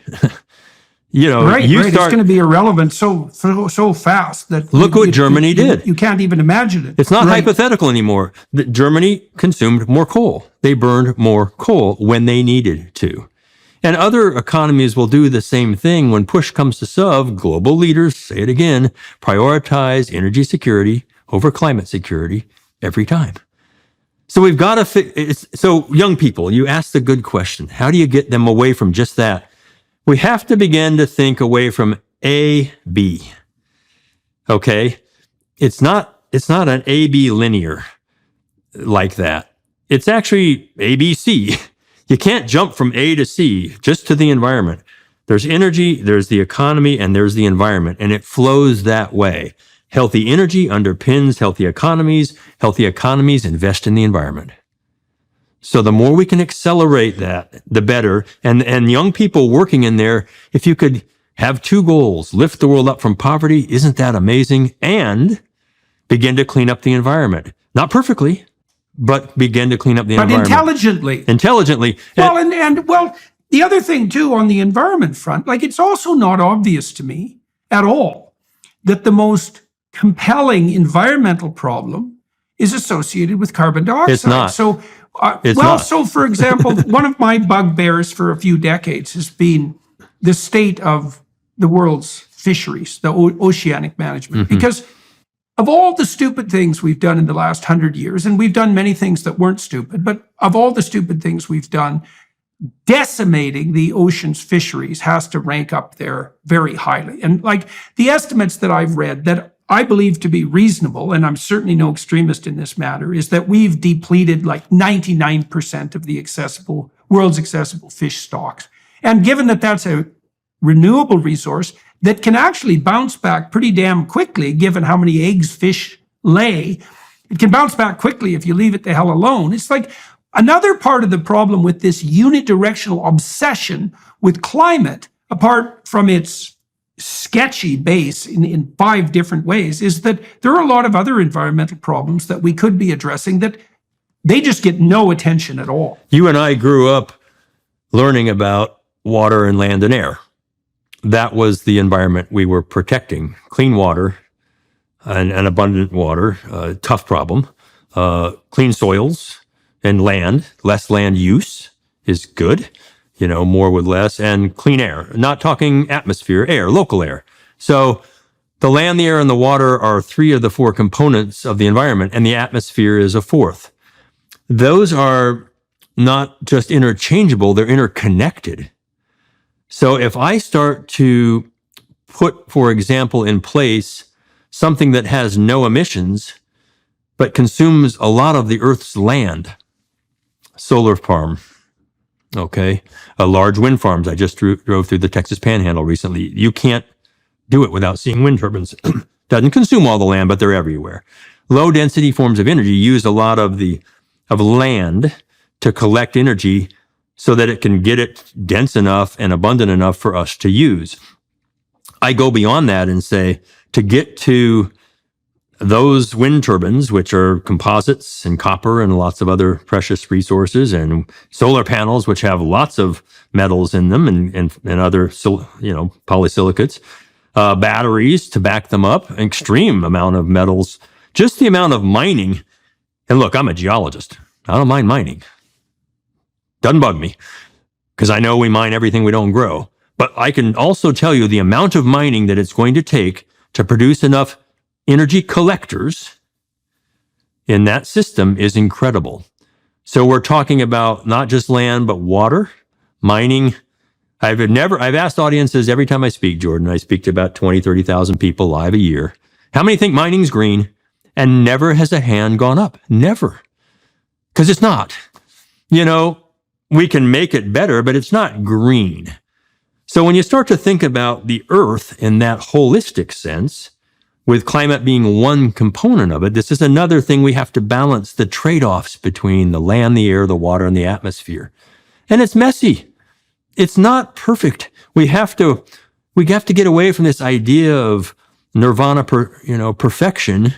Right. It's going to be irrelevant so fast that look what Germany did. You can't even imagine it. It's not hypothetical anymore. Germany consumed more coal. They burned more coal when they needed to. And other economies will do the same thing when push comes to shove. Global leaders, say it again, prioritize energy security over climate security every time. So we've got to so young people, you asked a good question. How do you get them away from just that? We have to begin to think away from A, B. Okay? It's not an A-B linear like that. It's actually A-B-C. You can't jump from A to C just to the environment. There's energy, there's the economy, and there's the environment, and it flows that way. Healthy energy underpins healthy economies. Healthy economies invest in the environment. So the more we can accelerate that, the better. And young people working in there, if you could have two goals, lift the world up from poverty, isn't that amazing? And begin to clean up the environment. Not perfectly, but begin to clean up the environment. But intelligently. Intelligently. Well, the other thing too on the environment front, like it's also not obvious to me at all that the most compelling environmental problem is associated with carbon dioxide. It's not. So, So for example, one of my bugbears for a few decades has been the state of the world's fisheries, the oceanic management, because of all the stupid things we've done in the last 100 years, and we've done many things that weren't stupid, but of all the stupid things we've done, decimating the ocean's fisheries has to rank up there very highly. And like the estimates that I've read that I believe to be reasonable, and I'm certainly no extremist in this matter, is that we've depleted like 99% of the world's accessible fish stocks. And given that that's a renewable resource that can actually bounce back pretty damn quickly, given how many eggs fish lay, it can bounce back quickly if you leave it the hell alone. It's like another part of the problem with this unidirectional obsession with climate, apart from its sketchy base in 5 different ways, is that there are a lot of other environmental problems that we could be addressing that they just get no attention at all. You and I grew up learning about water and land and air. That was the environment we were protecting. Clean water and abundant water, tough problem. Clean soils and land, less land use is good. More with less, and clean air. Not talking atmosphere, air, local air. So the land, the air, and the water are 3 of the 4 components of the environment, and the atmosphere is a 4th. Those are not just interchangeable, they're interconnected. So if I start to put, for example, in place something that has no emissions, but consumes a lot of the Earth's land, solar farm, okay, large wind farms. I just drove through the Texas Panhandle recently. You can't do it without seeing wind turbines. Doesn't consume all the land, but they're everywhere. Low density forms of energy use a lot of land to collect energy so that it can get it dense enough and abundant enough for us to use. I go beyond that and say, to get to those wind turbines, which are composites and copper and lots of other precious resources, and solar panels, which have lots of metals in them and other, polysilicates, batteries to back them up, an extreme amount of metals, just the amount of mining. And look, I'm a geologist. I don't mind mining. Doesn't bug me, because I know we mine everything we don't grow. But I can also tell you the amount of mining that it's going to take to produce enough energy collectors in that system is incredible. So we're talking about not just land, but water, mining. I've asked audiences every time I speak, Jordan, I speak to about 20, 30,000 people live a year. How many think mining's green? And never has a hand gone up. Never. Because it's not. We can make it better, but it's not green. So when you start to think about the earth in that holistic sense, with climate being one component of it, this is another thing we have to balance the trade-offs between the land, the air, the water, and the atmosphere. And it's messy. It's not perfect. We have to get away from this idea of nirvana, perfection.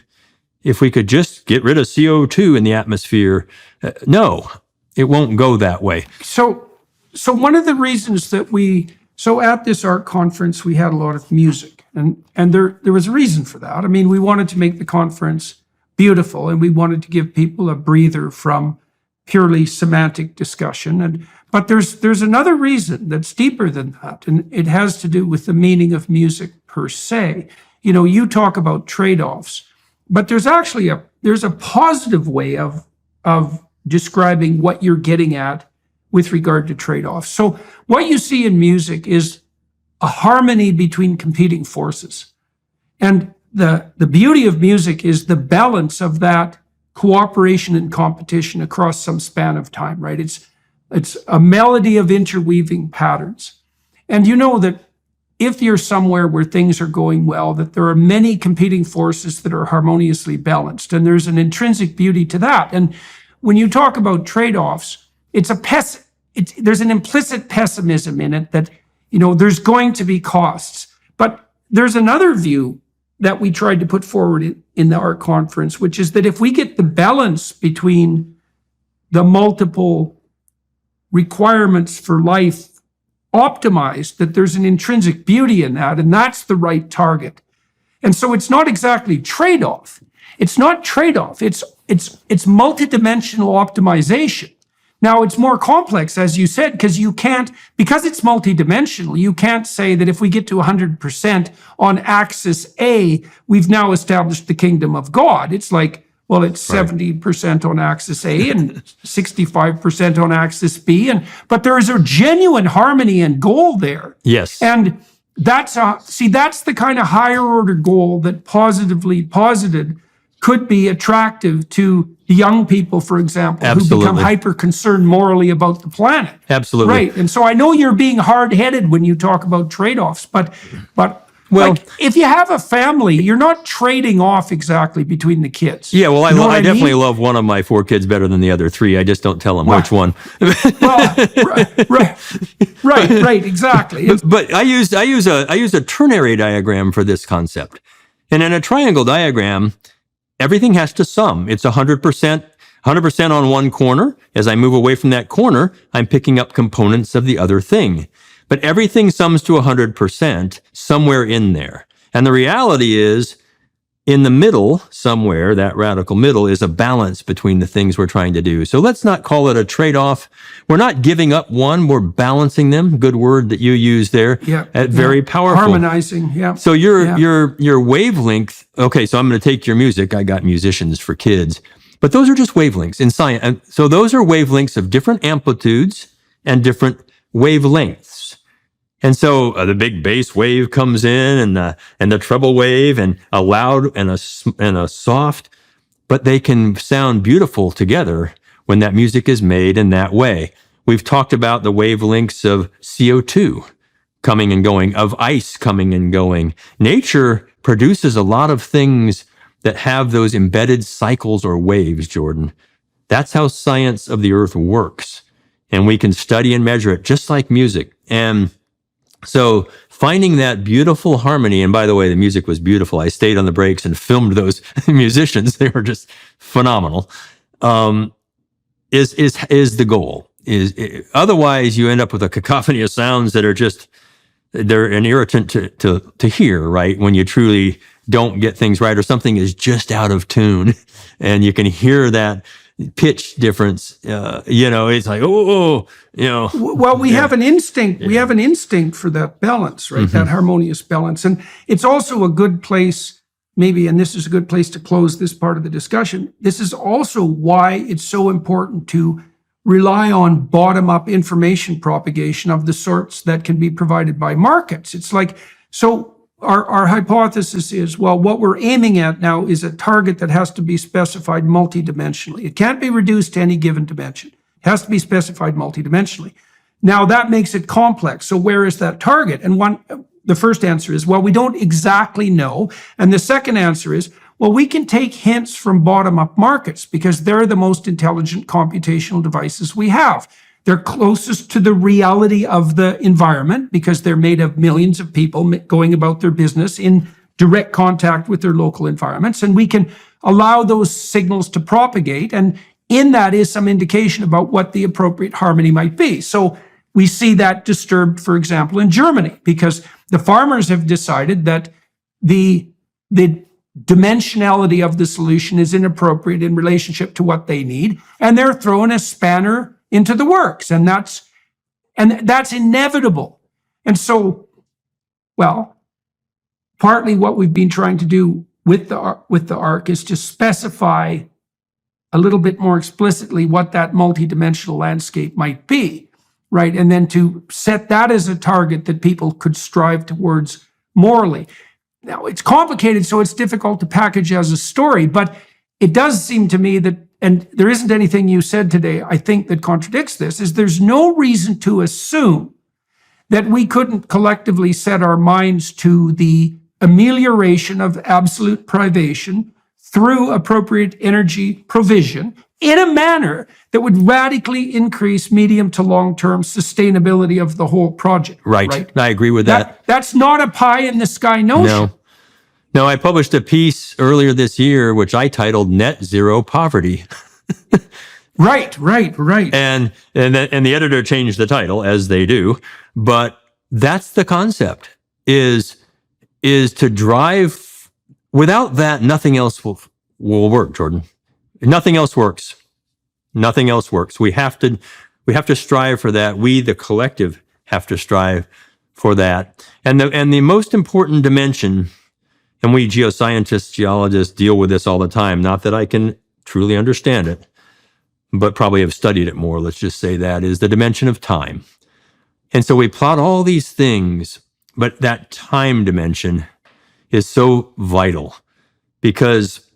If we could just get rid of CO2 in the atmosphere, no, it won't go that way. So one of the reasons that at this art conference, we had a lot of music. And there was a reason for that. I mean, we wanted to make the conference beautiful, and we wanted to give people a breather from purely semantic discussion. But there's another reason that's deeper than that, and it has to do with the meaning of music per se. You talk about trade-offs, but there's a positive way of describing what you're getting at with regard to trade-offs. So what you see in music is a harmony between competing forces. And the beauty of music is the balance of that cooperation and competition across some span of time, right? It's a melody of interweaving patterns. And you know that if you're somewhere where things are going well, that there are many competing forces that are harmoniously balanced. And there's an intrinsic beauty to that. And when you talk about trade-offs, there's an implicit pessimism in it that there's going to be costs. But there's another view that we tried to put forward in the art conference, which is that if we get the balance between the multiple requirements for life optimized, that there's an intrinsic beauty in that, and that's the right target. And so it's not exactly trade-off. It's not trade-off. It's multidimensional optimization. Now, it's more complex, as you said, because it's multidimensional, you can't say that if we get to 100% on axis A, we've now established the kingdom of God. It's like, well, it's 70% on axis A and 65% on axis B. But there is a genuine harmony and goal there. Yes. And that's the kind of higher order goal that positively posited could be attractive to young people, for example, who become hyper concerned morally about the planet. Absolutely. Right. And so I know you're being hard headed when you talk about trade-offs, but well, like, if you have a family, you're not trading off exactly between the kids. Yeah, well, I definitely mean? love one of my 4 kids better than the other 3. I just don't tell them which one. Well, right, exactly. But I use a ternary diagram for this concept. And in a triangle diagram, everything has to sum. It's 100% on one corner. As I move away from that corner, I'm picking up components of the other thing. But everything sums to 100% somewhere in there. And the reality is, in the middle, somewhere, that radical middle, is a balance between the things we're trying to do. So let's not call it a trade-off. We're not giving up one, we're balancing them. Good word that you used there. Yeah. Very powerful. Harmonizing, yeah. So your wavelength, okay, so I'm going to take your music. I got musicians for kids. But those are just wavelengths in science. And so those are wavelengths of different amplitudes and different wavelengths. And so the big bass wave comes in, and the treble wave, and a loud and a soft, but they can sound beautiful together when that music is made in that way. We've talked about the wavelengths of CO2 coming and going, of ice coming and going. Nature produces a lot of things that have those embedded cycles or waves, Jordan. That's how science of the earth works. And we can study and measure it just like music. And so finding that beautiful harmony, and by the way, the music was beautiful. I stayed on the breaks and filmed those musicians. They were just phenomenal. Is the goal. Otherwise you end up with a cacophony of sounds that are just, they're an irritant to hear, right? When you truly don't get things right, or something is just out of tune, and you can hear that pitch difference. It's like, Well, we have an instinct. We have an instinct for that balance, right? Mm-hmm. That harmonious balance. And it's also a good place, maybe, and this is a good place to close this part of the discussion. This is also why it's so important to rely on bottom-up information propagation of the sorts that can be provided by markets. It's like, so our hypothesis is, well, what we're aiming at now is a target that has to be specified multidimensionally. It can't be reduced to any given dimension. It has to be specified multidimensionally. Now, that makes it complex. So where is that target? And the first answer is, well, we don't exactly know. And the second answer is, well, we can take hints from bottom-up markets because they're the most intelligent computational devices we have. They're closest to the reality of the environment because they're made of millions of people going about their business in direct contact with their local environments. And we can allow those signals to propagate. And in that is some indication about what the appropriate harmony might be. So we see that disturbed, for example, in Germany, because the farmers have decided that the dimensionality of the solution is inappropriate in relationship to what they need. And they're throwing a spanner into the works, and that's inevitable. And so, well, partly what we've been trying to do with the ARC is to specify a little bit more explicitly what that multidimensional landscape might be, right? And then to set that as a target that people could strive towards morally. Now, it's complicated, so it's difficult to package as a story, but it does seem to me that, and there isn't anything you said today, I think, that contradicts this, is there's no reason to assume that we couldn't collectively set our minds to the amelioration of absolute privation through appropriate energy provision in a manner that would radically increase medium to long-term sustainability of the whole project. Right. I agree with that. That's not a pie-in-the-sky notion. No, I published a piece earlier this year, which I titled Net Zero Poverty. Right. And the editor changed the title, as they do. But that's the concept, is to drive. Without that, nothing else will work, Jordan. Nothing else works. Nothing else works. We have to strive for that. We, the collective, have to strive for that. And the most important dimension and we geoscientists, geologists deal with this all the time. Not that I can truly understand it, but probably have studied it more. Let's just say that is the dimension of time. And so we plot all these things, but that time dimension is so vital, because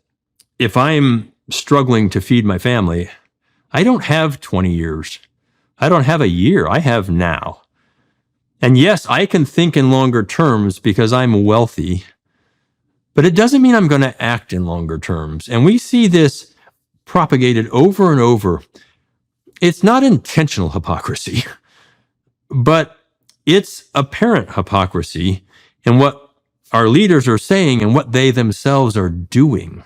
if I'm struggling to feed my family, I don't have 20 years. I don't have a year. I have now. And yes, I can think in longer terms because I'm wealthy, but it doesn't mean I'm going to act in longer terms. And we see this propagated over and over. It's not intentional hypocrisy, but it's apparent hypocrisy in what our leaders are saying and what they themselves are doing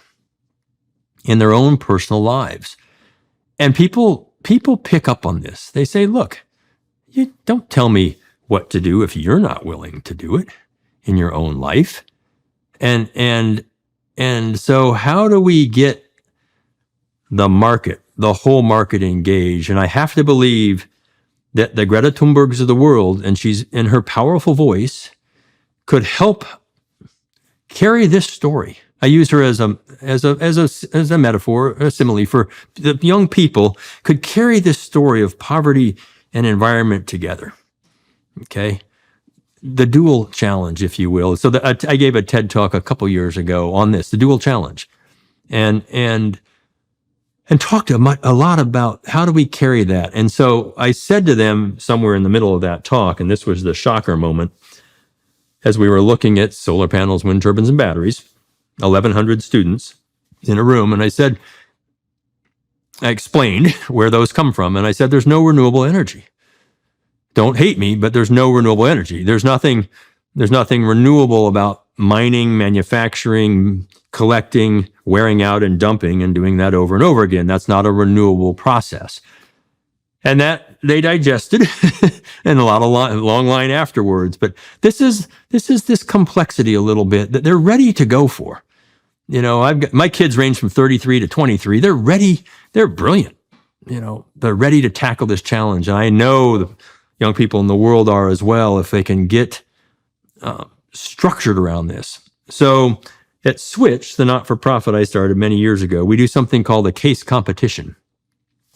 in their own personal lives. And people pick up on this. They say, look, you don't tell me what to do if you're not willing to do it in your own life. And so how do we get the whole market engaged? And I have to believe that the Greta Thunbergs of the world, and she's in her powerful voice, could help carry this story. I use her as a metaphor, a simile for the young people could carry this story of poverty and environment together. Okay. The dual challenge, if you will. So I gave a TED talk a couple years ago on this, the dual challenge, and talked a lot about how do we carry that. And so I said to them somewhere in the middle of that talk, and this was the shocker moment, as we were looking at solar panels, wind turbines, and batteries, 1,100 students in a room, and I explained where those come from, and I said, there's no renewable energy. Don't hate me, but there's no renewable energy. There's nothing renewable about mining, manufacturing, collecting, wearing out, and dumping, and doing that over and over again. That's not a renewable process. And that they digested and a long line afterwards. But this is this complexity a little bit that they're ready to go for. You know, my kids range from 33 to 23. They're ready. They're brilliant. You know, they're ready to tackle this challenge. And I know the young people in the world are as well, if they can get structured around this. So at Switch, the not-for-profit I started many years ago, we do something called a case competition.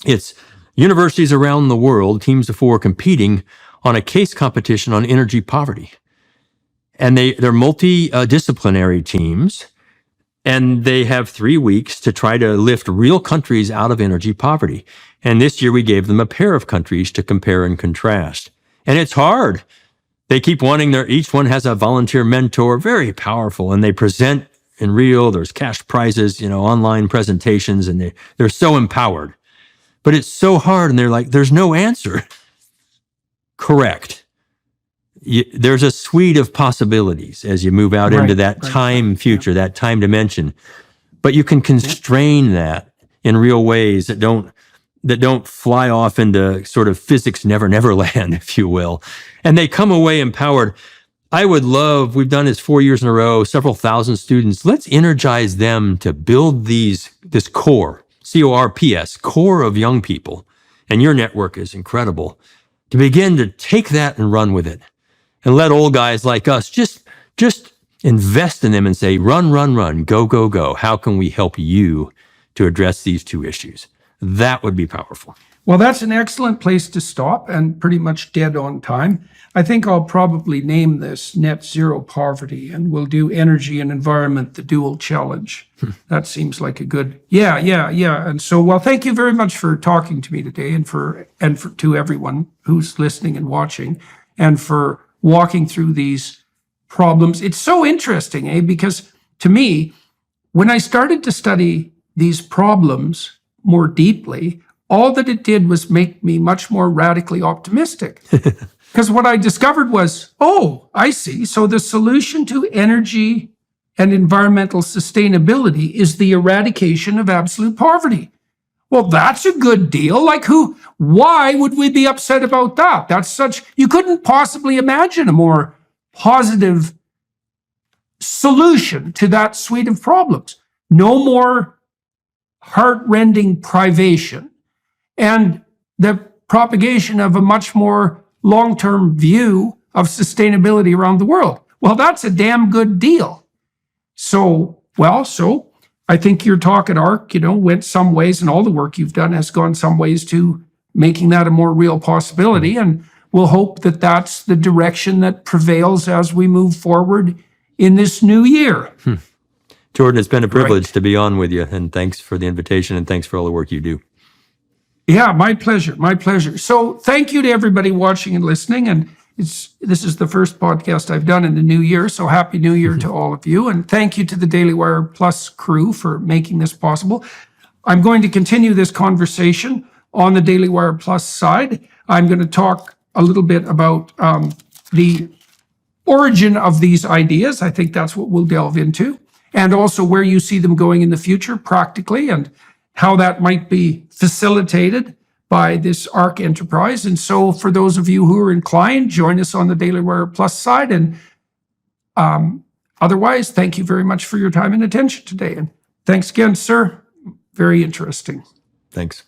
It's universities around the world, teams of 4 competing on a case competition on energy poverty. And they're multidisciplinary teams, and they have 3 weeks to try to lift real countries out of energy poverty. And this year we gave them a pair of countries to compare and contrast. And it's hard. They keep wanting each one has a volunteer mentor, very powerful, and they present in real, there's cash prizes, online presentations, and they're so empowered. But it's so hard, and they're like, there's no answer. Correct. There's a suite of possibilities as you move out into that time future, that time dimension. But you can constrain that in real ways that don't fly off into sort of physics never land, if you will. And they come away empowered. We've done this 4 years in a row, several thousand students. Let's energize them to build this core, CORPS, core of young people. And your network is incredible, to begin to take that and run with it. And let old guys like us just invest in them and say, run, go. How can we help you to address these 2 issues? That would be powerful. Well, that's an excellent place to stop, and pretty much dead on time. I think I'll probably name this Net Zero Poverty, and we'll do energy and environment, the dual challenge. That seems like a good, yeah. And so, well, thank you very much for talking to me today, and to everyone who's listening and watching, and for walking through these problems. It's so interesting, because to me, when I started to study these problems more deeply, all that it did was make me much more radically optimistic. Because what I discovered was, I see. So the solution to energy and environmental sustainability is the eradication of absolute poverty. Well, that's a good deal. Why would we be upset about that? You couldn't possibly imagine a more positive solution to that suite of problems. No more heart-rending privation, and the propagation of a much more long-term view of sustainability around the world. Well, that's a damn good deal. So I think your talk at ARC, went some ways, and all the work you've done has gone some ways to making that a more real possibility. And we'll hope that that's the direction that prevails as we move forward in this new year. Jordan, it's been a privilege to be on with you, and thanks for the invitation, and thanks for all the work you do. Yeah, my pleasure. My pleasure. So thank you to everybody watching and listening. And this is the first podcast I've done in the new year. So happy new year to all of you. And thank you to the Daily Wire Plus crew for making this possible. I'm going to continue this conversation on the Daily Wire Plus side. I'm going to talk a little bit about the origin of these ideas. I think that's what we'll delve into. And also where you see them going in the future practically, and how that might be facilitated by this ARC enterprise. And so for those of you who are inclined, join us on the Daily Wire Plus side. And otherwise, thank you very much for your time and attention today. And thanks again, sir. Very interesting. Thanks.